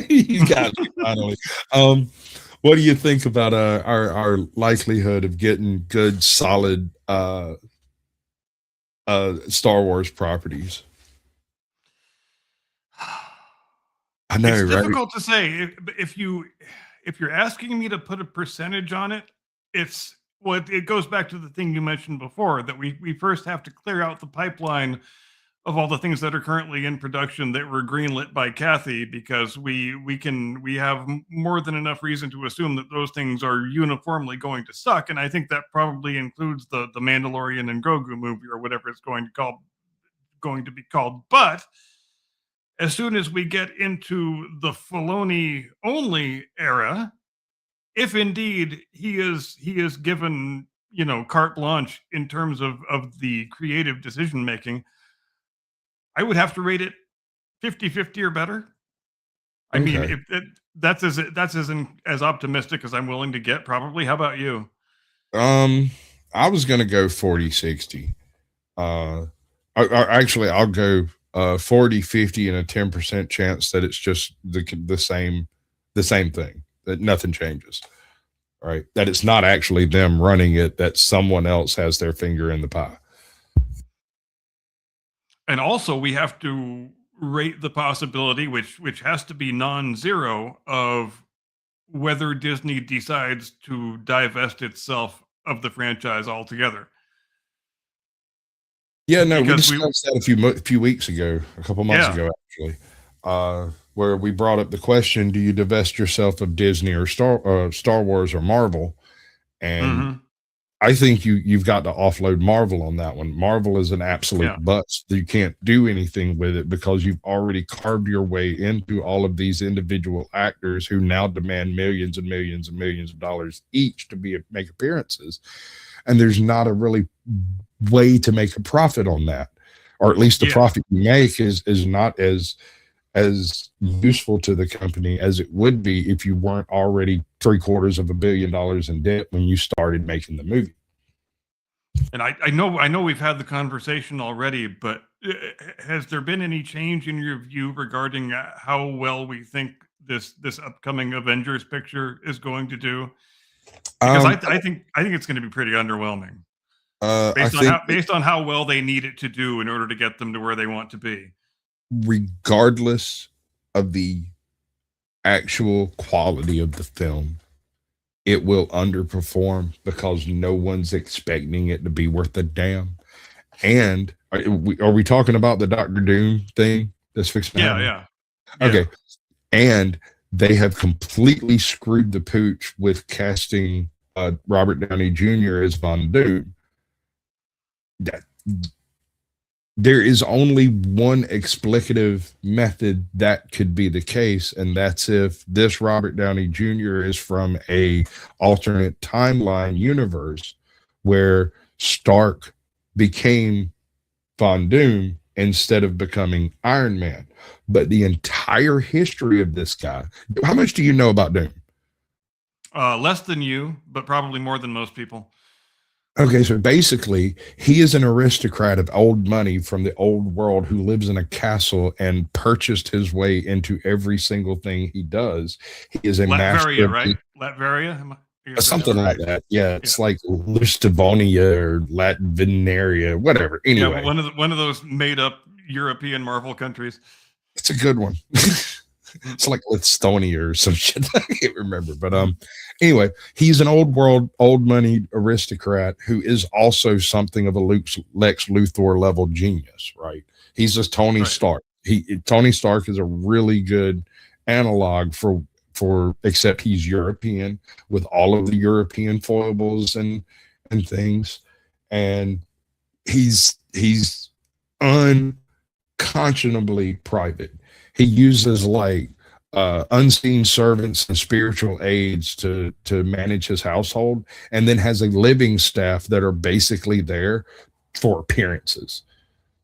You got me finally. What do you think about our likelihood of getting good, solid Star Wars properties? I know, it's right? difficult to say. If you're asking me to put a percentage on it, it goes back to the thing you mentioned before, that we first have to clear out the pipeline of all the things that are currently in production that were greenlit by Kathy, because we have more than enough reason to assume that those things are uniformly going to suck. And I think that probably includes the Mandalorian and Grogu movie or whatever it's going to be called. But as soon as we get into the Filoni only era, if indeed he is given, carte blanche in terms of the creative decision making, I would have to rate it 50-50 or better. I mean, that's as optimistic as I'm willing to get, probably. How about you? I was going to go 40-60. Actually, I'll go 40-50 and a 10% chance that it's just the same thing, that nothing changes, right? That it's not actually them running it, that someone else has their finger in the pie. And also we have to rate the possibility, which has to be non-zero, of whether Disney decides to divest itself of the franchise altogether. Yeah, no, we discussed that a few weeks ago, a couple months ago, actually, where we brought up the question: do you divest yourself of Disney or Star Wars or Marvel? And I think you've got to offload Marvel on that one. Marvel is an absolute bust. You can't do anything with it because you've already carved your way into all of these individual actors who now demand millions and millions and millions of dollars each to make appearances. And there's not a really way to make a profit on that, or at least the profit you make is not as useful to the company as it would be if you weren't already $750 million in debt when you started making the movie. And I know we've had the conversation already, but has there been any change in your view regarding how well we think this upcoming Avengers picture is going to do? Because I think it's going to be pretty underwhelming. Based on how well they need it to do in order to get them to where they want to be. Regardless of the actual quality of the film, it will underperform because no one's expecting it to be worth a damn. And are we talking about the Doctor Doom thing that's fixing to happen? Yeah. Okay. And they have completely screwed the pooch with casting Robert Downey Jr. as Von Doom. That, there is only one explicative method that could be the case, and that's if this Robert Downey Jr. is from a alternate timeline universe where Stark became Von Doom instead of becoming Iron Man. But the entire history of this guy, how much do you know about Doom? Less than you, but probably more than most people. Okay, so basically, he is an aristocrat of old money from the old world who lives in a castle and purchased his way into every single thing he does. He is a master, right? Latveria? Something like that. Yeah, it's like Lustivonia or Latveria, whatever. Anyway, one of those made up European Marvel countries. It's a good one. It's like Lithonia or some shit. I can't remember. But anyway, he's an old world, old money aristocrat who is also something of a Lex Luthor level genius, right? He's just Tony Stark. Tony Stark is a really good analog for except he's European with all of the European foibles and things. And he's unconscionably private. He uses like unseen servants and spiritual aides to manage his household, and then has a living staff that are basically there for appearances.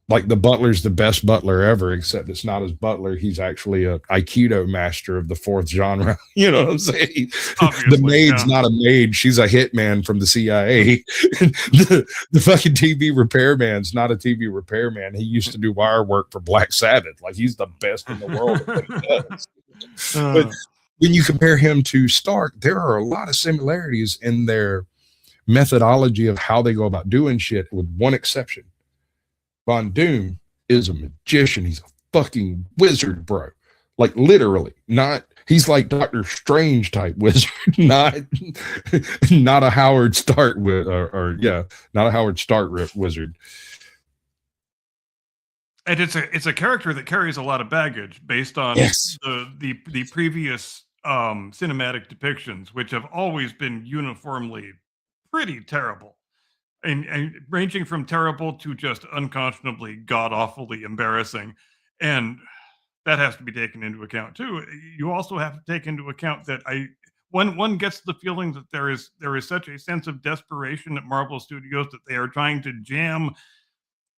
Like the butler's the best butler ever, except it's not his butler. He's actually a Aikido master of the fourth genre. You know what I'm saying? The maid's not a maid. She's a hitman from the CIA. the fucking TV repairman's not a TV repairman. He used to do wire work for Black Sabbath. Like, he's the best in the world at what he does. But when you compare him to Stark, there are a lot of similarities in their methodology of how they go about doing shit, with one exception. Von Doom is a magician. He's a fucking wizard, bro. Like, literally. He's like Doctor Strange type wizard, not a Howard Stark not a Howard Stark wizard. And it's a character that carries a lot of baggage based on the previous cinematic depictions, which have always been uniformly pretty terrible. And ranging from terrible to just unconscionably god-awfully embarrassing. And that has to be taken into account too. You also have to take into account that one gets the feeling that there is such a sense of desperation at Marvel Studios that they are trying to jam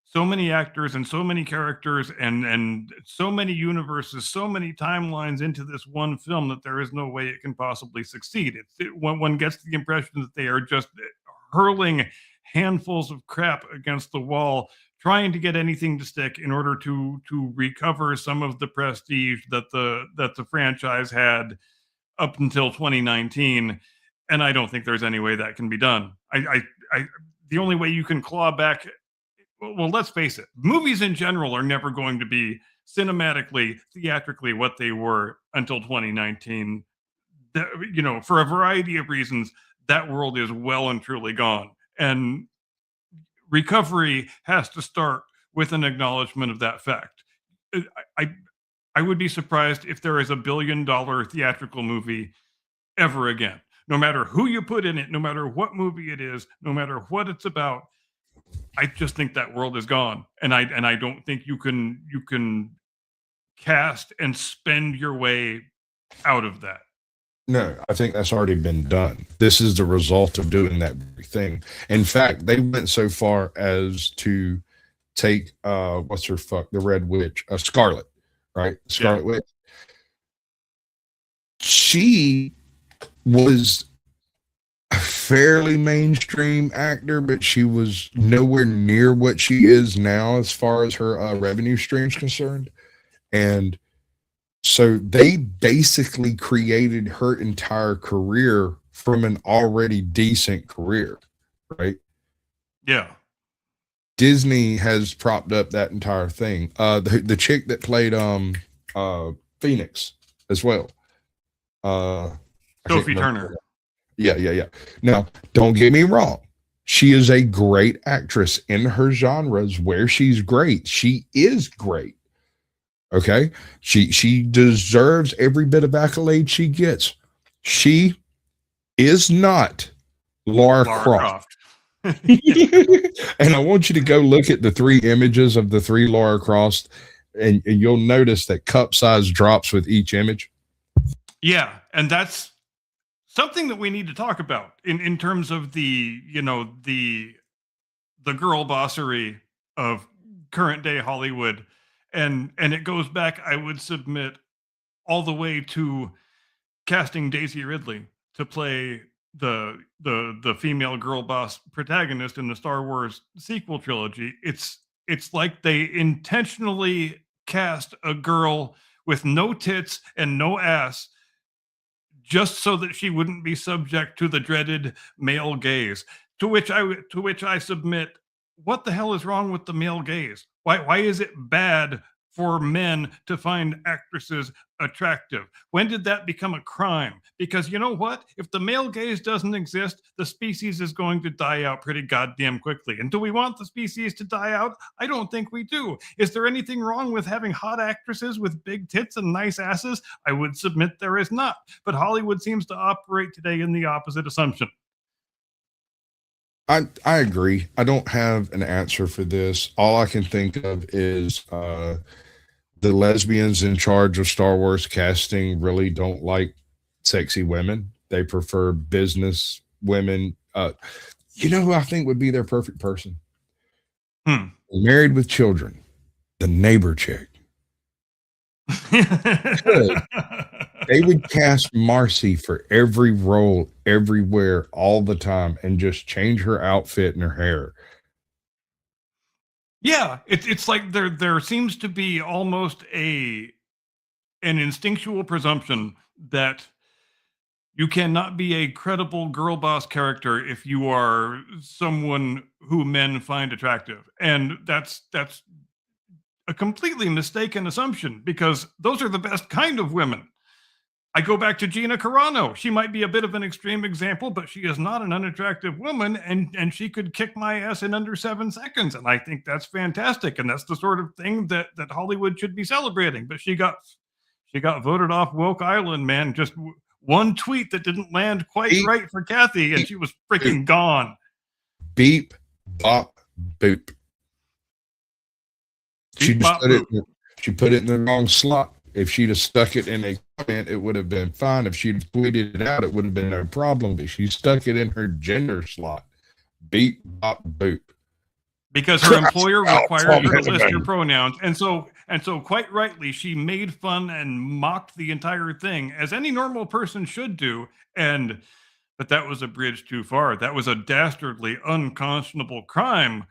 so many actors and so many characters and so many universes, so many timelines into this one film that there is no way it can possibly succeed. One gets the impression that they are just hurling handfuls of crap against the wall, trying to get anything to stick in order to recover some of the prestige that the franchise had up until 2019. And I don't think there's any way that can be done. The only way you can claw back, well, let's face it, movies in general are never going to be cinematically, theatrically what they were until 2019. For a variety of reasons, that world is well and truly gone. And recovery has to start with an acknowledgement of that fact. I would be surprised if there is $1 billion theatrical movie ever again. No matter who you put in it, no matter what movie it is, no matter what it's about, I just think that world is gone. And I don't think you can cast and spend your way out of that. No, I think that's already been done. This is the result of doing that thing. In fact, they went so far as to take the Red Witch, Scarlet, right? Scarlet Witch. She was a fairly mainstream actor, but she was nowhere near what she is now as far as her revenue stream is concerned. And so they basically created her entire career from an already decent career, right? Yeah. Disney has propped up that entire thing. The chick that played Phoenix as well. I can't Sophie remember. Turner. Yeah. Now, don't get me wrong. She is a great actress in her genres where she's great. She is great. Okay. She deserves every bit of accolade she gets. She is not Laura Lara Croft. Croft. And I want you to go look at the 3 images of the 3 Laura Crofts, and you'll notice that cup size drops with each image. Yeah, and that's something that we need to talk about in terms of the, you know, the girl bossery of current day Hollywood. And it goes back, I would submit, all the way to casting Daisy Ridley to play the female girl boss protagonist in the Star Wars sequel trilogy. It's like they intentionally cast a girl with no tits and no ass just so that she wouldn't be subject to the dreaded male gaze. To which I submit, what the hell is wrong with the male gaze? Why is it bad for men to find actresses attractive? When did that become a crime? Because you know what? If the male gaze doesn't exist, the species is going to die out pretty goddamn quickly. And do we want the species to die out? I don't think we do. Is there anything wrong with having hot actresses with big tits and nice asses? I would submit there is not. But Hollywood seems to operate today in the opposite assumption. I agree. I don't have an answer for this. All I can think of is the lesbians in charge of Star Wars casting really don't like sexy women. They prefer business women. You know who I think would be their perfect person? Married with Children, the neighbor chick. They would cast Marcy for every role, everywhere, all the time, and just change her outfit and her hair. Yeah, it's like there seems to be almost an instinctual presumption that you cannot be a credible girl boss character if you are someone who men find attractive. And that's a completely mistaken assumption, because those are the best kind of women. I go back to Gina Carano. She might be a bit of an extreme example, but she is not an unattractive woman, and she could kick my ass in under 7 seconds. And I think that's fantastic. And that's the sort of thing that Hollywood should be celebrating. But she got voted off Woke Island, man. Just one tweet that didn't land quite right for Kathy, and she was freaking gone. Beep, bop, boop. She put it in the wrong slot. If she'd have stuck it in a comment, it would have been fine. If she'd tweeted it out, it would have been no problem. But she stuck it in her gender slot. Beep, bop, boop. Because her employer required her to list her pronouns. And so quite rightly, she made fun and mocked the entire thing, as any normal person should do. But that was a bridge too far. That was a dastardly, unconscionable crime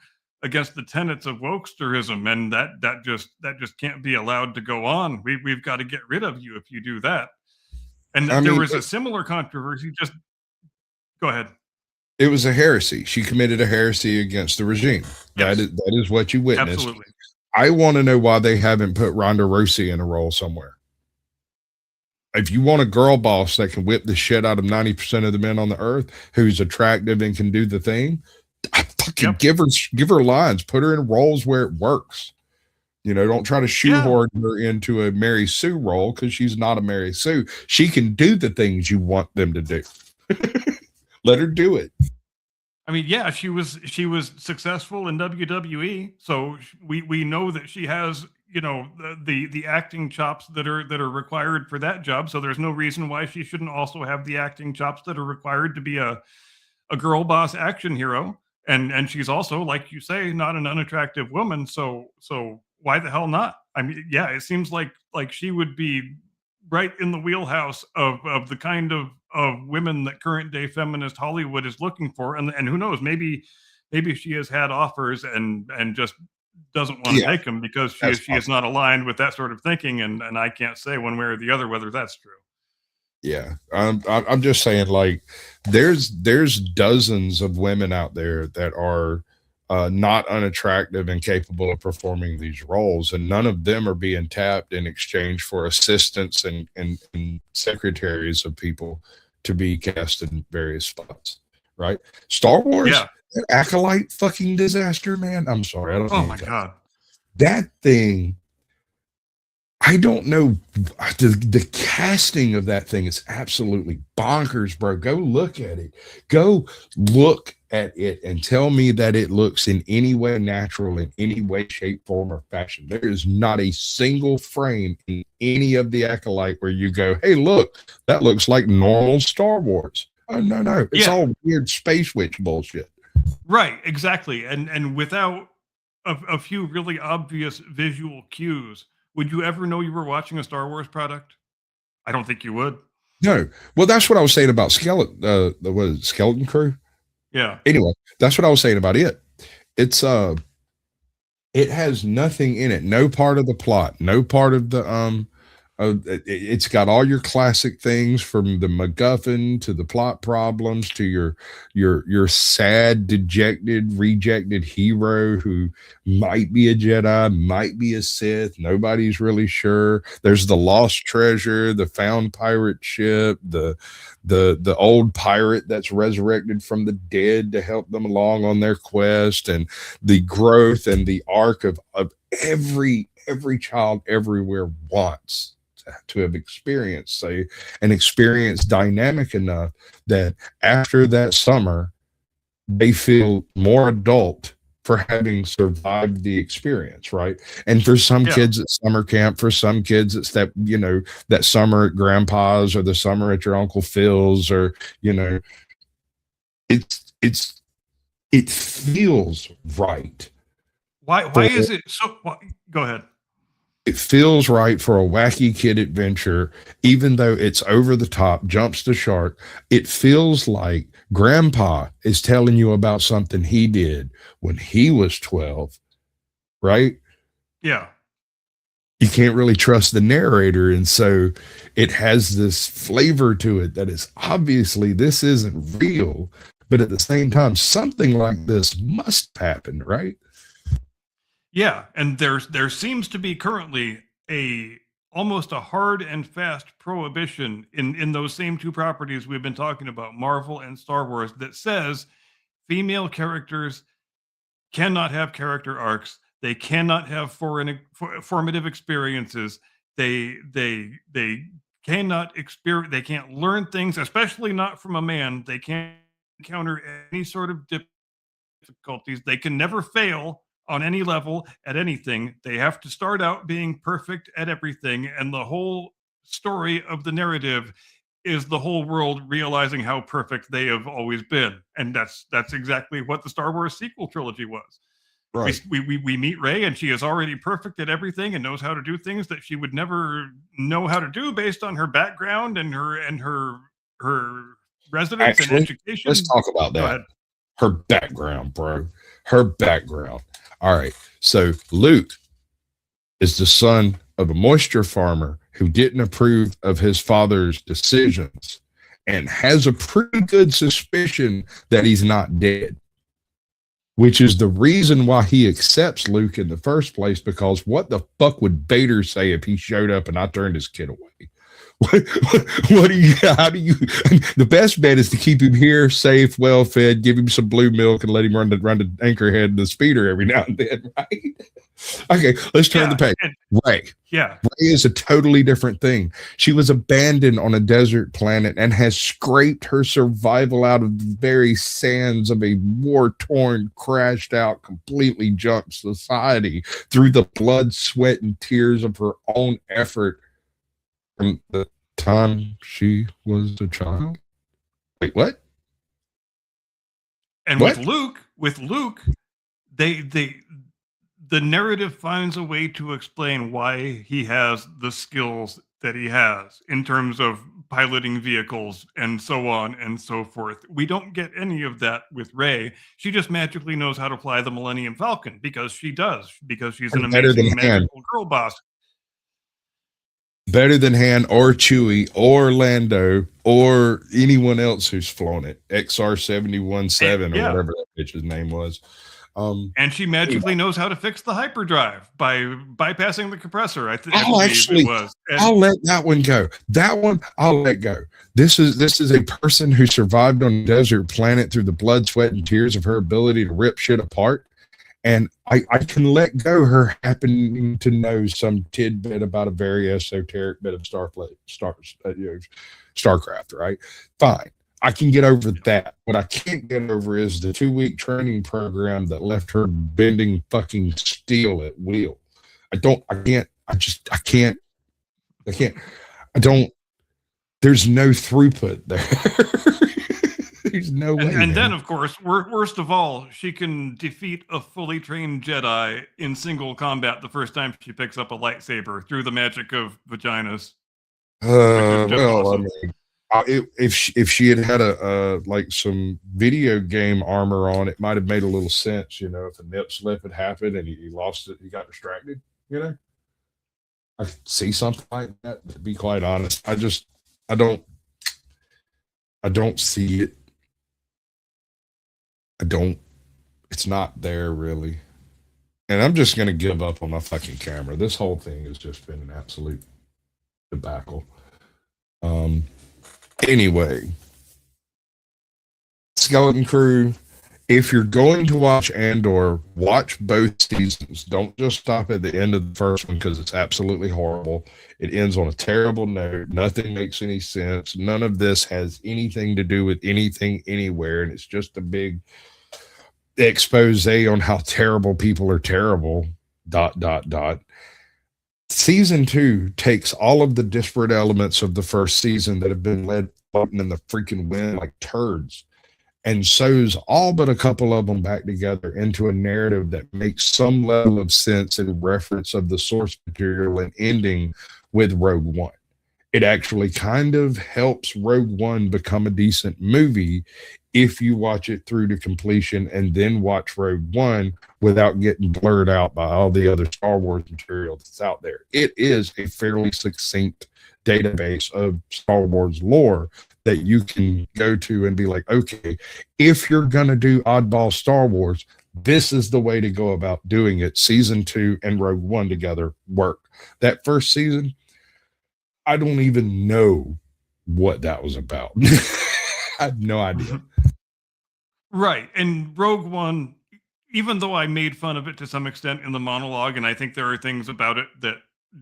against the tenets of wokesterism, and that just can't be allowed to go on. We've got to get rid of you if you do that. And there was a similar controversy. Just go ahead. It was a heresy. She committed a heresy against the regime. Yes. That is what you witnessed. Absolutely. I want to know why they haven't put Ronda Rousey in a role somewhere. If you want a girl boss that can whip the shit out of 90% of the men on the earth, who's attractive and can do the thing, fucking give her lines, put her in roles where it works. You know, don't try to shoehorn her into a Mary Sue role, because she's not a Mary Sue. She can do the things you want them to do. Let her do it. I mean, yeah, she was successful in WWE, so we know that she has, you know, the acting chops that are required for that job. So there's no reason why she shouldn't also have the acting chops that are required to be a girl boss action hero. And she's also, like you say, not an unattractive woman. So why the hell not? I mean, yeah, it seems like she would be right in the wheelhouse of the kind of women that current day feminist Hollywood is looking for. And who knows, maybe she has had offers and just doesn't want to take them because she is not aligned with that sort of thinking. And I can't say one way or the other whether that's true. Yeah, I'm just saying, like, there's dozens of women out there that are not unattractive and capable of performing these roles, and none of them are being tapped in exchange for assistants and secretaries of people to be cast in various spots. Right? Star Wars, Yeah. that Acolyte fucking disaster, man. I'm sorry. I don't Oh mean my to- God. That thing. I don't know. The casting of that thing is absolutely bonkers, bro. Go look at it. Go look at it and tell me that it looks in any way natural, in any way, shape, form, or fashion. There is not a single frame in any of the Acolyte where you go, hey, look, that looks like normal Star Wars. Oh, no. It's Yeah. all weird space witch bullshit. Right, exactly. And without a few really obvious visual cues, would you ever know you were watching a Star Wars product? I don't think you would. No. Well, that's what I was saying about Skeleton Crew? Yeah. Anyway, that's what I was saying about it. It's it has nothing in it, no part of the plot, no part of the it's got all your classic things, from the MacGuffin to the plot problems to your sad, dejected, rejected hero who might be a Jedi, might be a Sith, nobody's really sure. There's the lost treasure, the found pirate ship, the old pirate that's resurrected from the dead to help them along on their quest, and the growth and the arc of every child everywhere wants to have experienced, say, an experience dynamic enough that after that summer they feel more adult for having survived the experience, right? And for some Yeah. kids at summer camp, for some kids it's that, that summer at grandpa's, or the summer at your Uncle Phil's, or it feels right. Why is it so? Go ahead. It feels right for a wacky kid adventure, even though it's over the top, jumps the shark. It feels like grandpa is telling you about something he did when he was 12, right? Yeah. You can't really trust the narrator. And so it has this flavor to it that is obviously this isn't real, but at the same time, something like this must happen, right? Yeah, and there seems to be currently almost a hard and fast prohibition in those same two properties we've been talking about, Marvel and Star Wars, that says female characters cannot have character arcs. They cannot have formative experiences. They cannot experience. They can't learn things, especially not from a man. They can't encounter any sort of difficulties. They can never fail on any level at anything. They have to start out being perfect at everything, and the whole story of the narrative is the whole world realizing how perfect they have always been. And that's exactly what the Star Wars sequel trilogy was. Right. We meet Rey, and she is already perfect at everything and knows how to do things that she would never know how to do based on her background and her residence and Actually, education. let's talk about Go that. ahead. Her background, bro. Her background. All right. So Luke is the son of a moisture farmer who didn't approve of his father's decisions and has a pretty good suspicion that he's not dead, which is the reason why he accepts Luke in the first place, because what the fuck would Bader say if he showed up and I turned his kid away? What do you, how do you, the best bet is to keep him here, safe, well fed, give him some blue milk, and let him run the Anchorhead and the speeder every now and then, right? Okay, let's turn the page. Rey. Yeah. Rey is a totally different thing. She was abandoned on a desert planet and has scraped her survival out of the very sands of a war-torn, crashed out, completely junked society through the blood, sweat, and tears of her own effort from the time she was a child. Wait, what? And What? with Luke, the narrative finds a way to explain why he has the skills that he has in terms of piloting vehicles and so on and so forth. We don't get any of that with Rey. She just magically knows how to fly the Millennium Falcon because she does, because she's an Better than amazing Han. magical girl boss. Better than Han or Chewie or Lando or anyone else who's flown it. XR-717 or Yeah. whatever that bitch's name was. And she magically knows how to fix the hyperdrive by bypassing the compressor. I I'll believe it was. I'll let that one go. That one I'll let go. This is a person who survived on a desert planet through the blood, sweat, and tears of her ability to rip shit apart. And I can let go her happening to know some tidbit about a very esoteric bit of StarCraft, right? Fine. I can get over that. What I can't get over is the 2-week training program that left her bending fucking steel at will. I don't, there's no throughput there. There's no way. And then, of course, worst of all, she can defeat a fully trained Jedi in single combat the first time she picks up a lightsaber through the magic of vaginas. Well, awesome. I mean, if she had a like some video game armor on, it might have made a little sense, you know. If a nip slip had happened and he lost it, he got distracted, you know. I see something like that. To be quite honest, I don't see it. It's not there really, and I'm just gonna give up on my fucking camera. This whole thing has just been an absolute debacle. Anyway, Skeleton Crew, if you're going to watch Andor, watch both seasons. Don't just stop at the end of the first one because it's absolutely horrible. It ends on a terrible note. Nothing makes any sense. None of this has anything to do with anything anywhere, and it's just a big expose on how terrible people are terrible. ... Season 2 takes all of the disparate elements of the first season that have been led floating in the freaking wind like turds and sews all but a couple of them back together into a narrative that makes some level of sense in reference of the source material and ending with Rogue One. It actually kind of helps Rogue One become a decent movie if you watch it through to completion and then watch Rogue One without getting blurred out by all the other Star Wars material that's out there. It is a fairly succinct database of Star Wars lore that you can go to and be like, okay, if you're going to do oddball Star Wars, this is the way to go about doing it. Season 2 and Rogue One together work. That first season, I don't even know what that was about. I have no idea. Right. And Rogue One, even though I made fun of it to some extent in the monologue, and I think there are things about it that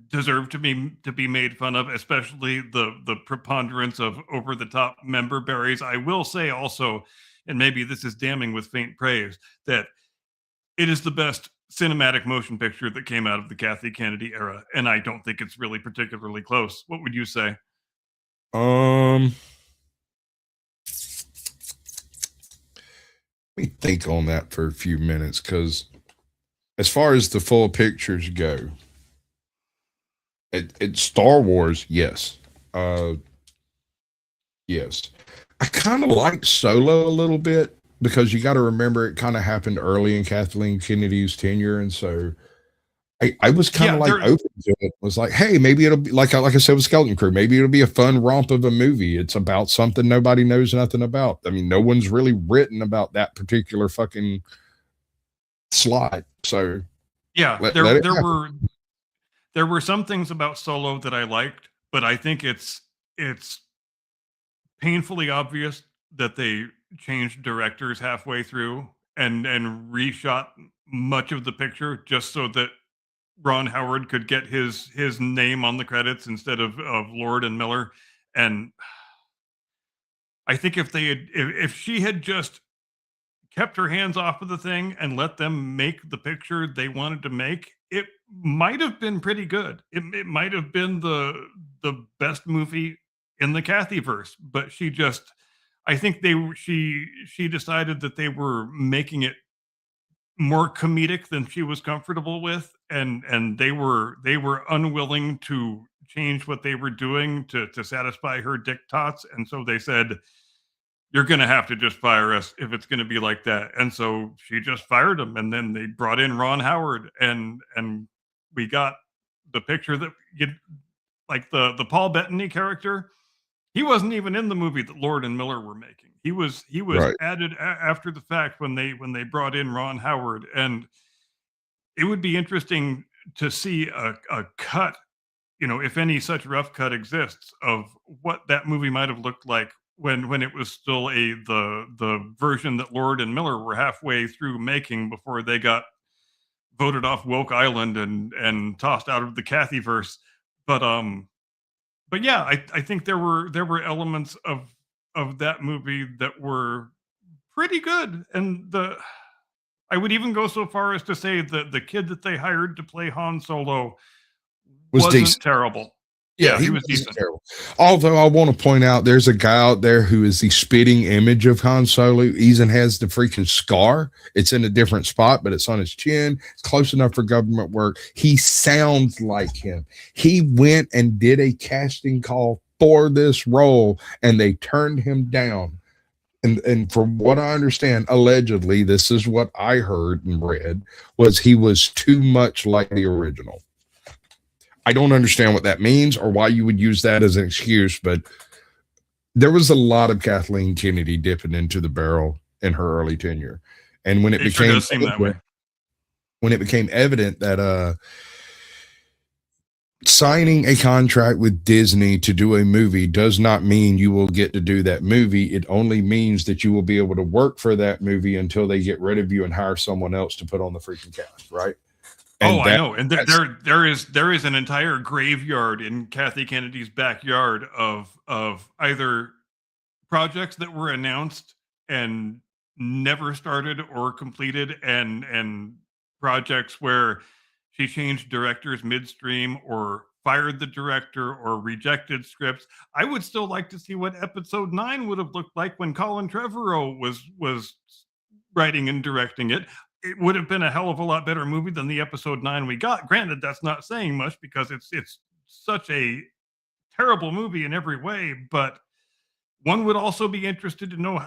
deserve to be made fun of, especially the preponderance of over-the-top member berries. I will say also, and maybe this is damning with faint praise, that it is the best cinematic motion picture that came out of the Kathy Kennedy era, and I don't think it's really particularly close. What would you say? Let me think on that for a few minutes, because as far as the full pictures go, it's Star Wars, yes. Yes. I kind of like Solo a little bit, because you got to remember it kind of happened early in Kathleen Kennedy's tenure, and so I was kind of open to it. Was like, hey, maybe it'll be like I said with Skeleton Crew, maybe it'll be a fun romp of a movie. It's about something nobody knows nothing about. I mean, no one's really written about that particular fucking slot. So yeah, there were some things about Solo that I liked, but I think it's painfully obvious that they changed directors halfway through and reshot much of the picture just so that Ron Howard could get his name on the credits instead of Lord and Miller. And I think if she had just kept her hands off of the thing and let them make the picture they wanted to make, it might have been pretty good. It might have been the best movie in the Kathyverse, but I think she decided that they were making it more comedic than she was comfortable with, and they were unwilling to change what they were doing to satisfy her diktats, and so they said, you're going to have to just fire us if it's going to be like that. And so she just fired him, and then they brought in Ron Howard, and we got the picture that like the Paul Bettany character. he wasn't even in the movie that Lord and Miller were making. He was Right. added after the fact when they brought in Ron Howard, and it would be interesting to see a cut, if any such rough cut exists, of what that movie might have looked like when it was still the version that Lord and Miller were halfway through making before they got voted off woke island and tossed out of the Cathyverse. But yeah, I think there were elements of that movie that were pretty good, and I would even go so far as to say that the kid that they hired to play Han Solo Was wasn't decent. terrible. Yeah, he was wasn't decent. terrible. Although I want to point out, there's a guy out there who is the spitting image of Han Solo. Even has the freaking scar. It's in a different spot, but it's on his chin. It's close enough for government work. He sounds like him. He went and did a casting call for this role, and they turned him down. And from what I understand, allegedly, this is what I heard and read, was he was too much like the original. I don't understand what that means or why you would use that as an excuse, but there was a lot of Kathleen Kennedy dipping into the barrel in her early tenure. And when it Sure became does seem that way. when it became evident that signing a contract with Disney to do a movie does not mean you will get to do that movie. It only means that you will be able to work for that movie until they get rid of you and hire someone else to put on the freaking cast, right? And I know. And there is an entire graveyard in Kathy Kennedy's backyard of either projects that were announced and never started or completed, and projects where she changed directors midstream or fired the director or rejected scripts. I would still like to see what episode 9 would have looked like when Colin Trevorrow was writing and directing it. It would have been a hell of a lot better movie than the episode 9 we got. Granted, that's not saying much because it's such a terrible movie in every way, but one would also be interested to know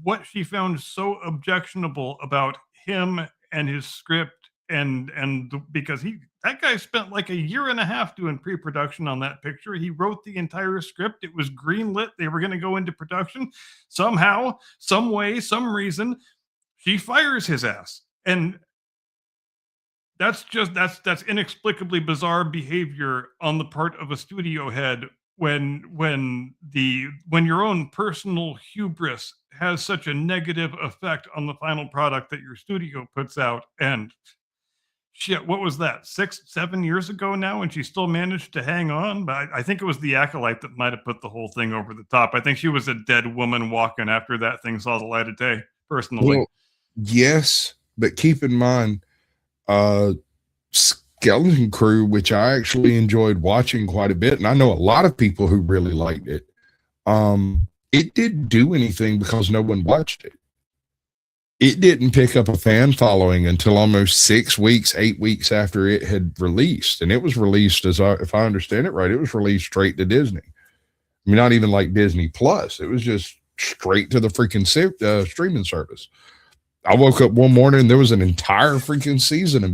what she found so objectionable about him and his script, because that guy spent like a year and a half doing pre-production on that picture. He wrote the entire script. It was greenlit. They were going to go into production. Somehow, some way, some reason, she fires his ass. And that's inexplicably bizarre behavior on the part of a studio head when your own personal hubris has such a negative effect on the final product that your studio puts out. And shit, what was that, 6-7 years ago now, and she still managed to hang on? But I think it was The Acolyte that might have put the whole thing over the top. I think she was a dead woman walking after that thing saw the light of day, personally. Well, yes, but keep in mind, Skeleton Crew, which I actually enjoyed watching quite a bit, and I know a lot of people who really liked it. It didn't do anything because no one watched it. It didn't pick up a fan following until almost 8 weeks after it had released, and it was released if I understand it right, it was released straight to Disney. I mean, not even like Disney Plus. It was just straight to the freaking streaming service. I woke up one morning and there was an entire freaking season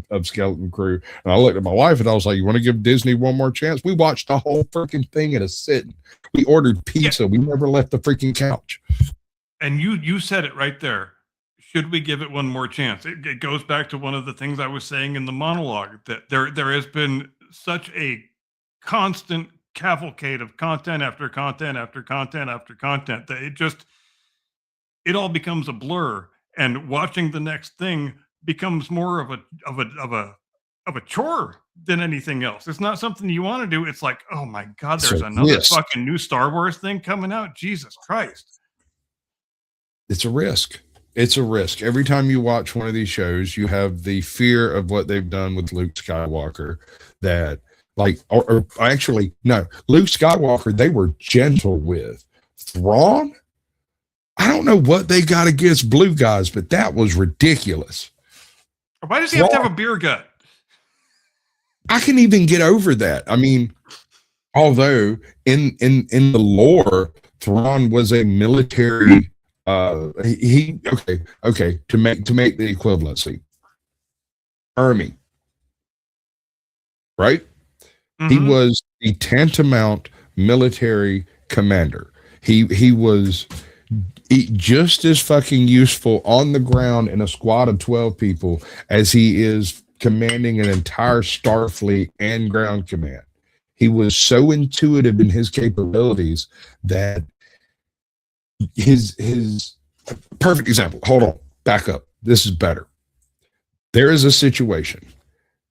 of Skeleton Crew. And I looked at my wife and I was like, you want to give Disney one more chance? We watched the whole freaking thing in a sitting. We ordered pizza. Yeah. We never left the freaking couch. And you said it right there. Should we give it one more chance? It goes back to one of the things I was saying in the monologue, that there has been such a constant cavalcade of content after content after content after content that it all becomes a blur, and watching the next thing becomes more of a chore than anything else. It's not something you want to do. It's like, oh my God, there's another fucking new Star Wars thing coming out. Jesus Christ. It's a risk. It's a risk. Every time you watch one of these shows, you have the fear of what they've done with Luke Skywalker, that or actually, no, Luke Skywalker, they were gentle with. Thrawn, I don't know what they got against blue guys, but that was ridiculous. Why does he have to have a beer gut? I can even get over that. I mean, although in the lore, Thrawn was a military. To make the equivalency, army, right? Mm-hmm. He was the tantamount military commander. He was just as fucking useful on the ground in a squad of 12 people as he is commanding an entire Starfleet and ground command. He was so intuitive in his capabilities that his perfect example. Hold on, back up. This is better. There is a situation.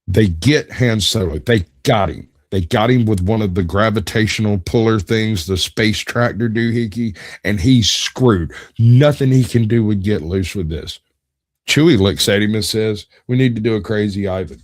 They get Han Solo. They got him. They got him with one of the gravitational puller things, the space tractor doohickey, and he's screwed. Nothing he can do would get loose with this. Chewie looks at him and says, "We need to do a crazy Ivan."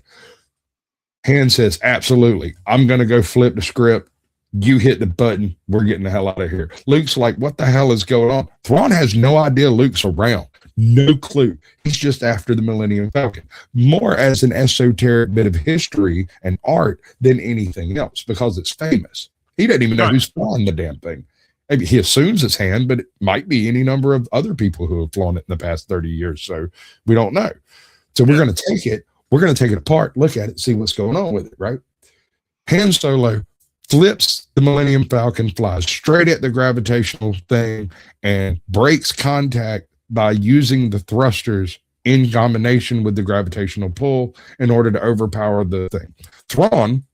Han says, "Absolutely. I'm going to go flip the script. You hit the button. We're getting the hell out of here." Luke's like, "What the hell is going on?" Thrawn has no idea Luke's around. No clue. He's just after the Millennium Falcon, more as an esoteric bit of history and art than anything else, because it's famous. He doesn't even know who's flying the damn thing. Maybe he assumes it's Han, but it might be any number of other people who have flown it in the past 30 years. So we don't know. So we're going to take it. We're going to take it apart, look at it, see what's going on with it, right? Han Solo flips the Millennium Falcon, flies straight at the gravitational thing, and breaks contact by using the thrusters in combination with the gravitational pull in order to overpower the thing. Thrawn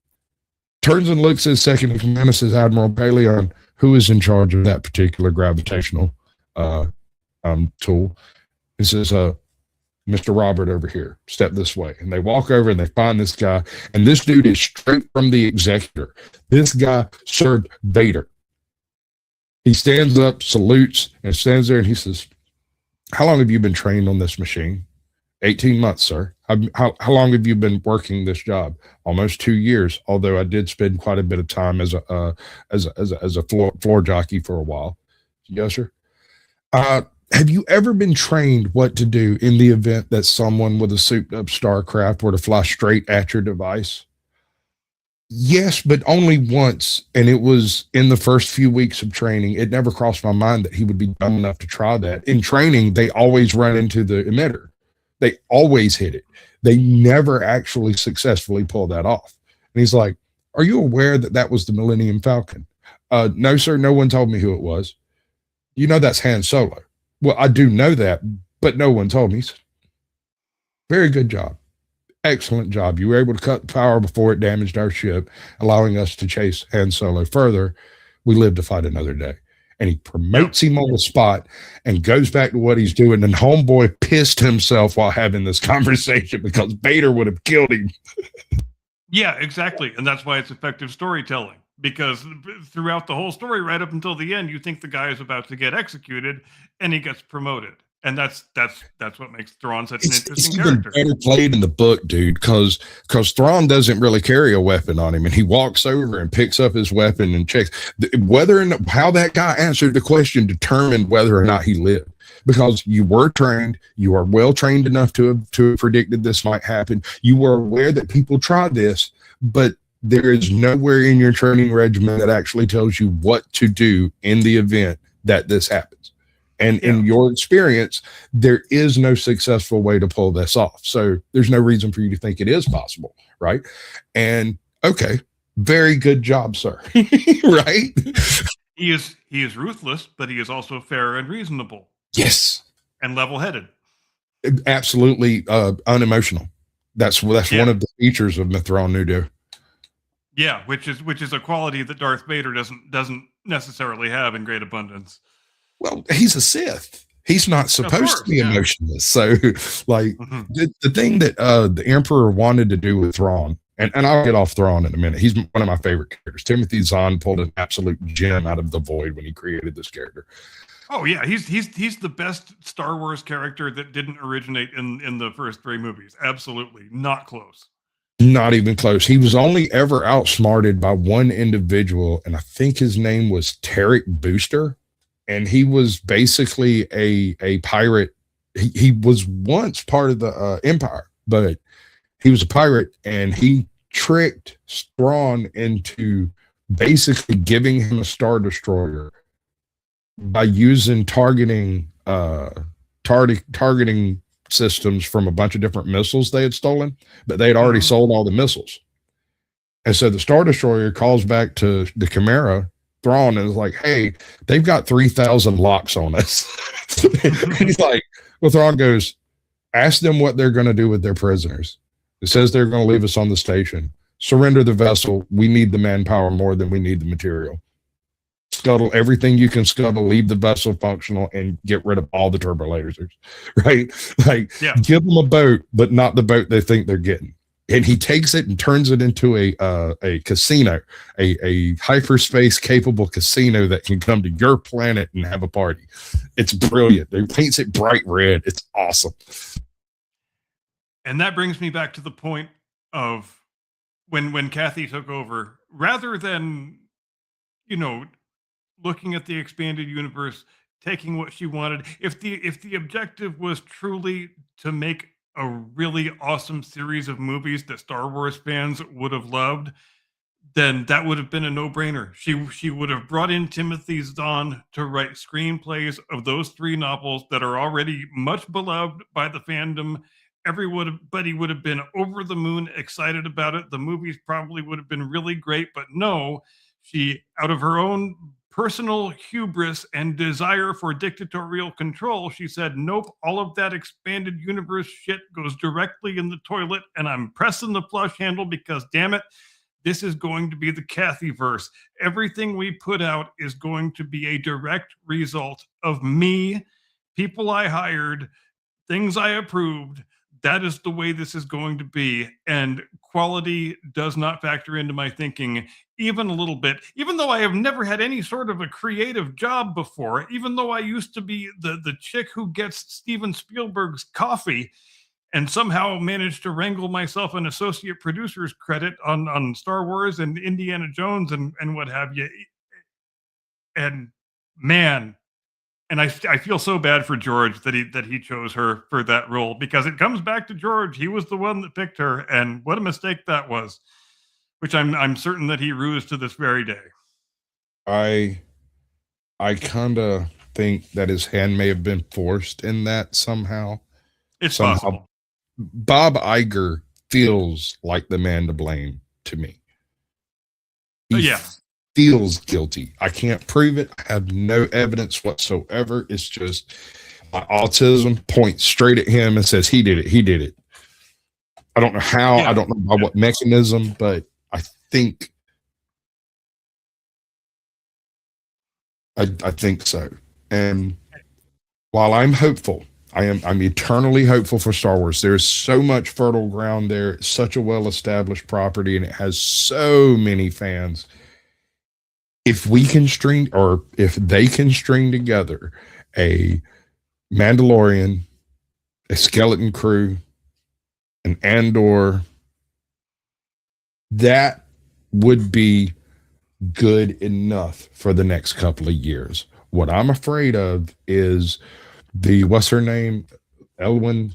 turns and looks at his second in command and says, "Admiral Paleon, who is in charge of that particular gravitational tool?" He says, "Mr. Robert over here, step this way." And they walk over and they find this guy. And this dude is straight from the Executor. This guy served Vader. He stands up, salutes, and stands there and he says, "How long have you been trained on this machine?" 18 months, sir. How long have you been working this job? Almost 2 years, although I did spend quite a bit of time as a floor jockey for a while. Yes, sir. Have you ever been trained what to do in the event that someone with a souped up starcraft were to fly straight at your device? Yes, but only once. And it was in the first few weeks of training. It never crossed my mind that he would be dumb enough to try that. In training, they always run into the emitter. They always hit it. They never actually successfully pull that off. And he's like, "Are you aware that that was the Millennium Falcon?" "No, sir. No one told me who it was." "You know that's Han Solo." "Well, I do know that, but no one told me." "Very good job. Excellent job. You were able to cut the power before it damaged our ship, allowing us to chase Han Solo further. We live to fight another day." And he promotes him on the spot and goes back to what he's doing. And homeboy pissed himself while having this conversation because Vader would have killed him. Yeah, exactly. And that's why it's effective storytelling. Because throughout the whole story, right up until the end, you think the guy is about to get executed and he gets promoted. And that's what makes Thrawn such an interesting character. Better played in the book, dude, because Thrawn doesn't really carry a weapon on him, and he walks over and picks up his weapon and checks whether and how that guy answered the question determined whether or not he lived. Because you were trained, you are well trained enough to have predicted this might happen. You were aware that people try this, but there is nowhere in your training regimen that actually tells you what to do in the event that this happens. And in your experience, there is no successful way to pull this off. So there's no reason for you to think it is possible, right? And okay, very good job, sir. Right? He is ruthless, but he is also fair and reasonable. Yes. And level-headed. Absolutely unemotional. That's one of the features of Thrawn Nudo. Yeah, which is a quality that Darth Vader doesn't necessarily have in great abundance. Well, he's a Sith. He's not supposed to be emotionless. So, like, the thing that the Emperor wanted to do with Thrawn, and I'll get off Thrawn in a minute. He's one of my favorite characters. Timothy Zahn pulled an absolute gem out of the void when he created this character. Oh yeah, he's the best Star Wars character that didn't originate in the first 3 movies. Absolutely, not close. Not even close. He was only ever outsmarted by one individual, and I think his name was Tarek Booster. And he was basically a pirate. He was once part of the Empire, but he was a pirate, and he tricked Thrawn into basically giving him a Star Destroyer by using targeting systems from a bunch of different missiles they had stolen, but they had already sold all the missiles. And so the Star Destroyer calls back to the Chimera Thrawn and is like, hey, they've got 3,000 locks on us. And he's like, well, Thrawn goes, ask them what they're going to do with their prisoners. It says they're going to leave us on the station. Surrender the vessel. We need the manpower more than we need the material. Scuttle everything you can scuttle, leave the vessel functional, and get rid of all the turbolasers, right? Like, give them a boat, but not the boat they think they're getting. And he takes it and turns it into a casino, a hyperspace capable casino that can come to your planet and have a party. It's brilliant. He paints it bright red. It's awesome. And that brings me back to the point of when Kathy took over, rather than, looking at the expanded universe, taking what she wanted. If the objective was truly to make a really awesome series of movies that Star Wars fans would have loved, then that would have been a no-brainer. She would have brought in Timothy Zahn to write screenplays of those 3 novels that are already much beloved by the fandom. Everybody would have been over the moon excited about it. The movies probably would have been really great, but no, she, out of her own personal hubris and desire for dictatorial control, she said, nope, all of that expanded universe shit goes directly in the toilet, and I'm pressing the flush handle because, damn it, this is going to be the Kathyverse. Everything we put out is going to be a direct result of me, people I hired, things I approved. That is the way this is going to be. And quality does not factor into my thinking even a little bit, even though I have never had any sort of a creative job before, even though I used to be the chick who gets Steven Spielberg's coffee and somehow managed to wrangle myself an associate producer's credit on Star Wars and Indiana Jones and what have you. And man, and I feel so bad for George that he chose her for that role, because it comes back to George. He was the one that picked her, and what a mistake that was, which I'm certain that he rues to this very day. I kind of think that his hand may have been forced in that somehow. It's possible. Bob Iger feels like the man to blame to me. He feels guilty. I can't prove it. I have no evidence whatsoever. It's just my autism points straight at him and says, he did it. He did it. I don't know how. I don't know by what mechanism, but I think I think so. And while I'm hopeful, I'm eternally hopeful for Star Wars. There's so much fertile ground there. It's such a well-established property, and it has so many fans. If we can string, or if they can string together a Mandalorian, a Skeleton Crew, an Andor, that would be good enough for the next couple of years. What I'm afraid of is what's her name? Elwyn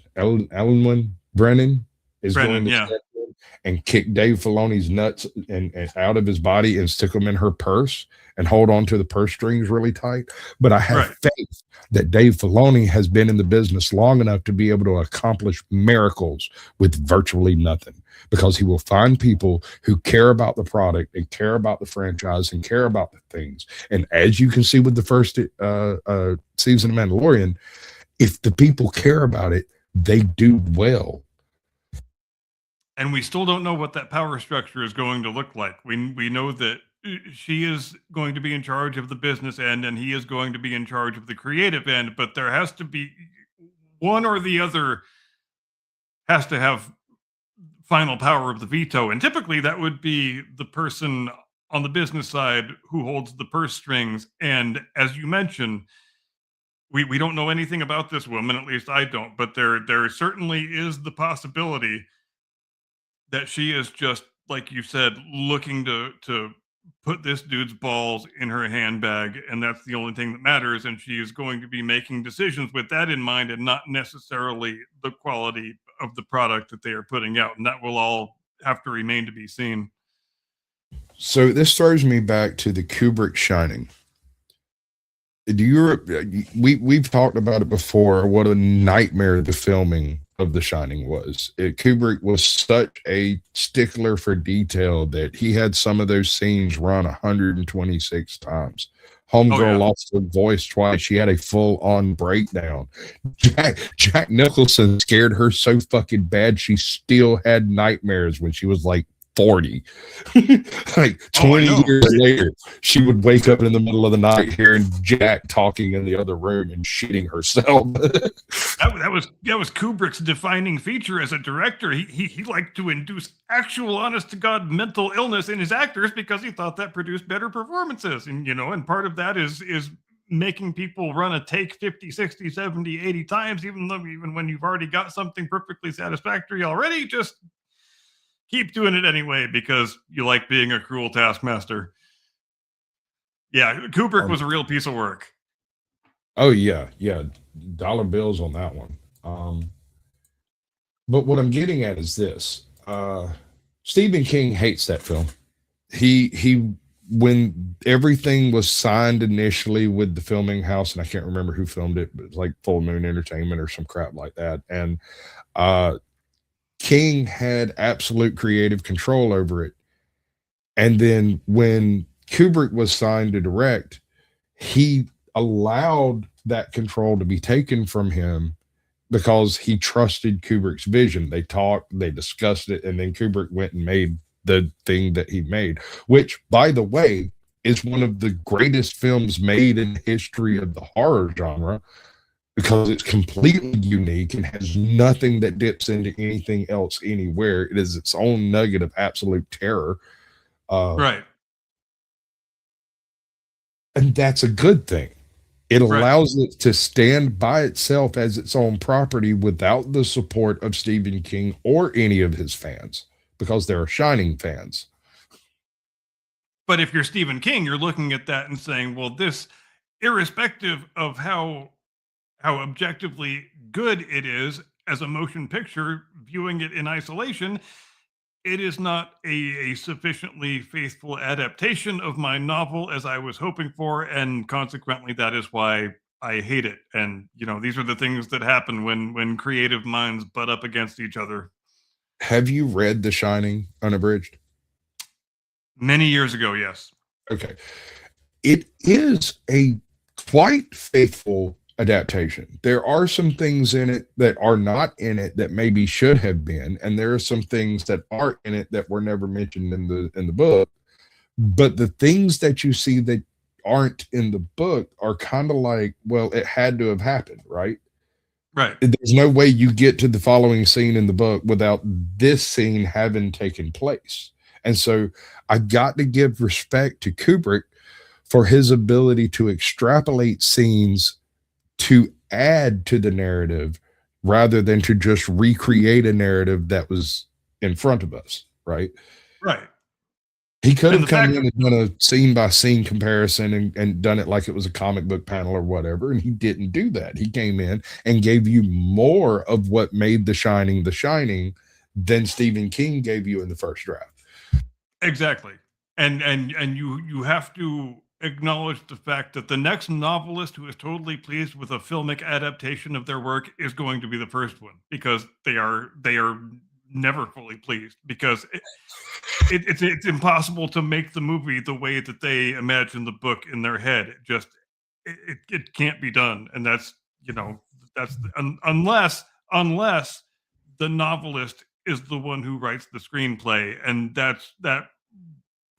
Brennan is going to step in and kick Dave Filoni's nuts and out of his body and stick them in her purse and hold on to the purse strings really tight. But I have faith that Dave Filoni has been in the business long enough to be able to accomplish miracles with virtually nothing, because he will find people who care about the product and care about the franchise and care about the things. And as you can see with the first season of Mandalorian, if the people care about it, they do well. And we still don't know what that power structure is going to look like. We know that she is going to be in charge of the business end and he is going to be in charge of the creative end, but there has to be one or the other has to have final power of the veto. And typically that would be the person on the business side who holds the purse strings. And as you mentioned, we don't know anything about this woman, at least I don't, but there certainly is the possibility that she is just, like you said, looking to put this dude's balls in her handbag, and that's the only thing that matters. And she is going to be making decisions with that in mind, and not necessarily the quality of the product that they are putting out. And that will all have to remain to be seen. So this throws me back to the Kubrick Shining. We've talked about it before, what a nightmare the filming of The Shining was. Kubrick was such a stickler for detail that he had some of those scenes run 126 times. Homegirl lost her voice twice. She had a full-on breakdown. Jack Nicholson scared her so fucking bad she still had nightmares when she was like 40. Like 20 years later, she would wake up in the middle of the night hearing Jack talking in the other room and shitting herself. that was Kubrick's defining feature as a director. He liked to induce actual, honest to God, mental illness in his actors because he thought that produced better performances. And and part of that is making people run a take 50, 60, 70, 80 times, even when you've already got something perfectly satisfactory already. Just keep doing it anyway because you like being a cruel taskmaster. Yeah, Kubrick was a real piece of work. Oh yeah, dollar bills on that one. But what I'm getting at is this: Stephen King hates that film. He when everything was signed initially with the filming house, and I can't remember who filmed it, but it's like Full Moon Entertainment or some crap like that, and King had absolute creative control over it. And then when Kubrick was signed to direct, he allowed that control to be taken from him because he trusted Kubrick's vision. They talked, they discussed it, and then Kubrick went and made the thing that he made, which, by the way, is one of the greatest films made in the history of the horror genre, because it's completely unique and has nothing that dips into anything else anywhere. It is its own nugget of absolute terror. Right. And that's a good thing. It allows it to stand by itself as its own property without the support of Stephen King or any of his fans, because they're Shining fans. But if you're Stephen King, you're looking at that and saying, well, this, irrespective of how objectively good it is as a motion picture, viewing it in isolation, it is not a sufficiently faithful adaptation of my novel as I was hoping for, and consequently, that is why I hate it. And these are the things that happen when creative minds butt up against each other. Have you read The Shining Unabridged? Many years ago, yes. Okay. It is a quite faithful adaptation. There are some things in it that are not in it that maybe should have been, and there are some things that are in it that were never mentioned in the book. But the things that you see that aren't in the book are kind of like, well, it had to have happened, right? Right. There's no way you get to the following scene in the book without this scene having taken place. And so I got to give respect to Kubrick for his ability to extrapolate scenes to add to the narrative rather than to just recreate a narrative that was in front of us, right? Right. He could have come in and done a scene by scene comparison and done it like it was a comic book panel or whatever, and he didn't do that. He came in and gave you more of what made The Shining than Stephen King gave you in the first draft. Exactly. And you have to acknowledge the fact that the next novelist who is totally pleased with a filmic adaptation of their work is going to be the first one, because they are never fully pleased, because it's impossible to make the movie the way that they imagine the book in their head. It can't be done. And that's unless the novelist is the one who writes the screenplay, and that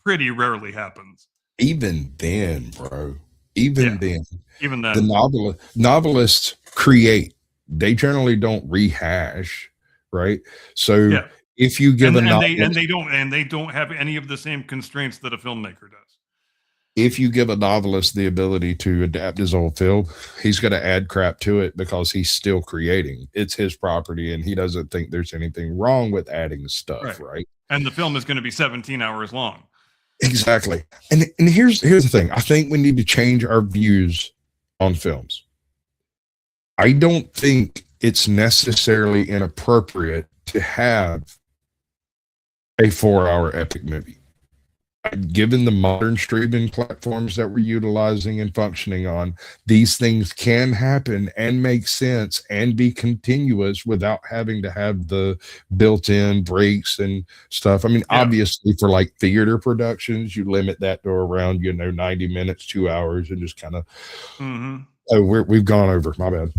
pretty rarely happens. Even then, bro. Even then. The novelists create. They generally don't rehash, right? So if you give they don't have any of the same constraints that a filmmaker does. If you give a novelist the ability to adapt his own film, he's going to add crap to it because he's still creating. It's his property, and he doesn't think there's anything wrong with adding stuff, right? And the film is going to be 17 hours long. Exactly. And here's the thing. I think we need to change our views on films. I don't think it's necessarily inappropriate to have a 4-hour epic movie. given the modern streaming platforms that we're utilizing and functioning on, these things can happen and make sense and be continuous without having to have the built-in breaks and stuff. I mean, Yeah. obviously for like theater productions, you limit that to around, 90 minutes, 2 hours, and just kind of, oh, we've gone over. My bad.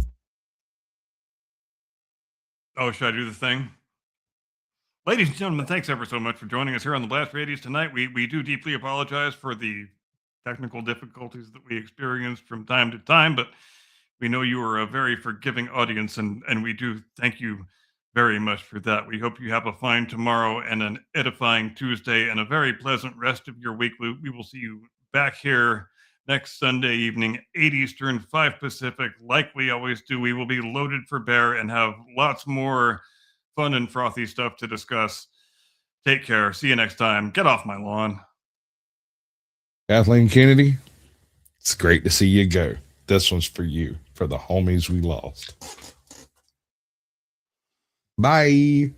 Oh, should I do the thing? Ladies and gentlemen, thanks ever so much for joining us here on the Blast Radius tonight. We do deeply apologize for the technical difficulties that we experienced from time to time, but we know you are a very forgiving audience, and we do thank you very much for that. We hope you have a fine tomorrow and an edifying Tuesday and a very pleasant rest of your week. We will see you back here next Sunday evening, 8 Eastern, 5 Pacific. Like we always do, we will be loaded for bear and have lots more fun and frothy stuff to discuss. Take care. See you next time. Get off my lawn. Kathleen Kennedy, it's great to see you go. This one's for you, for the homies we lost. Bye.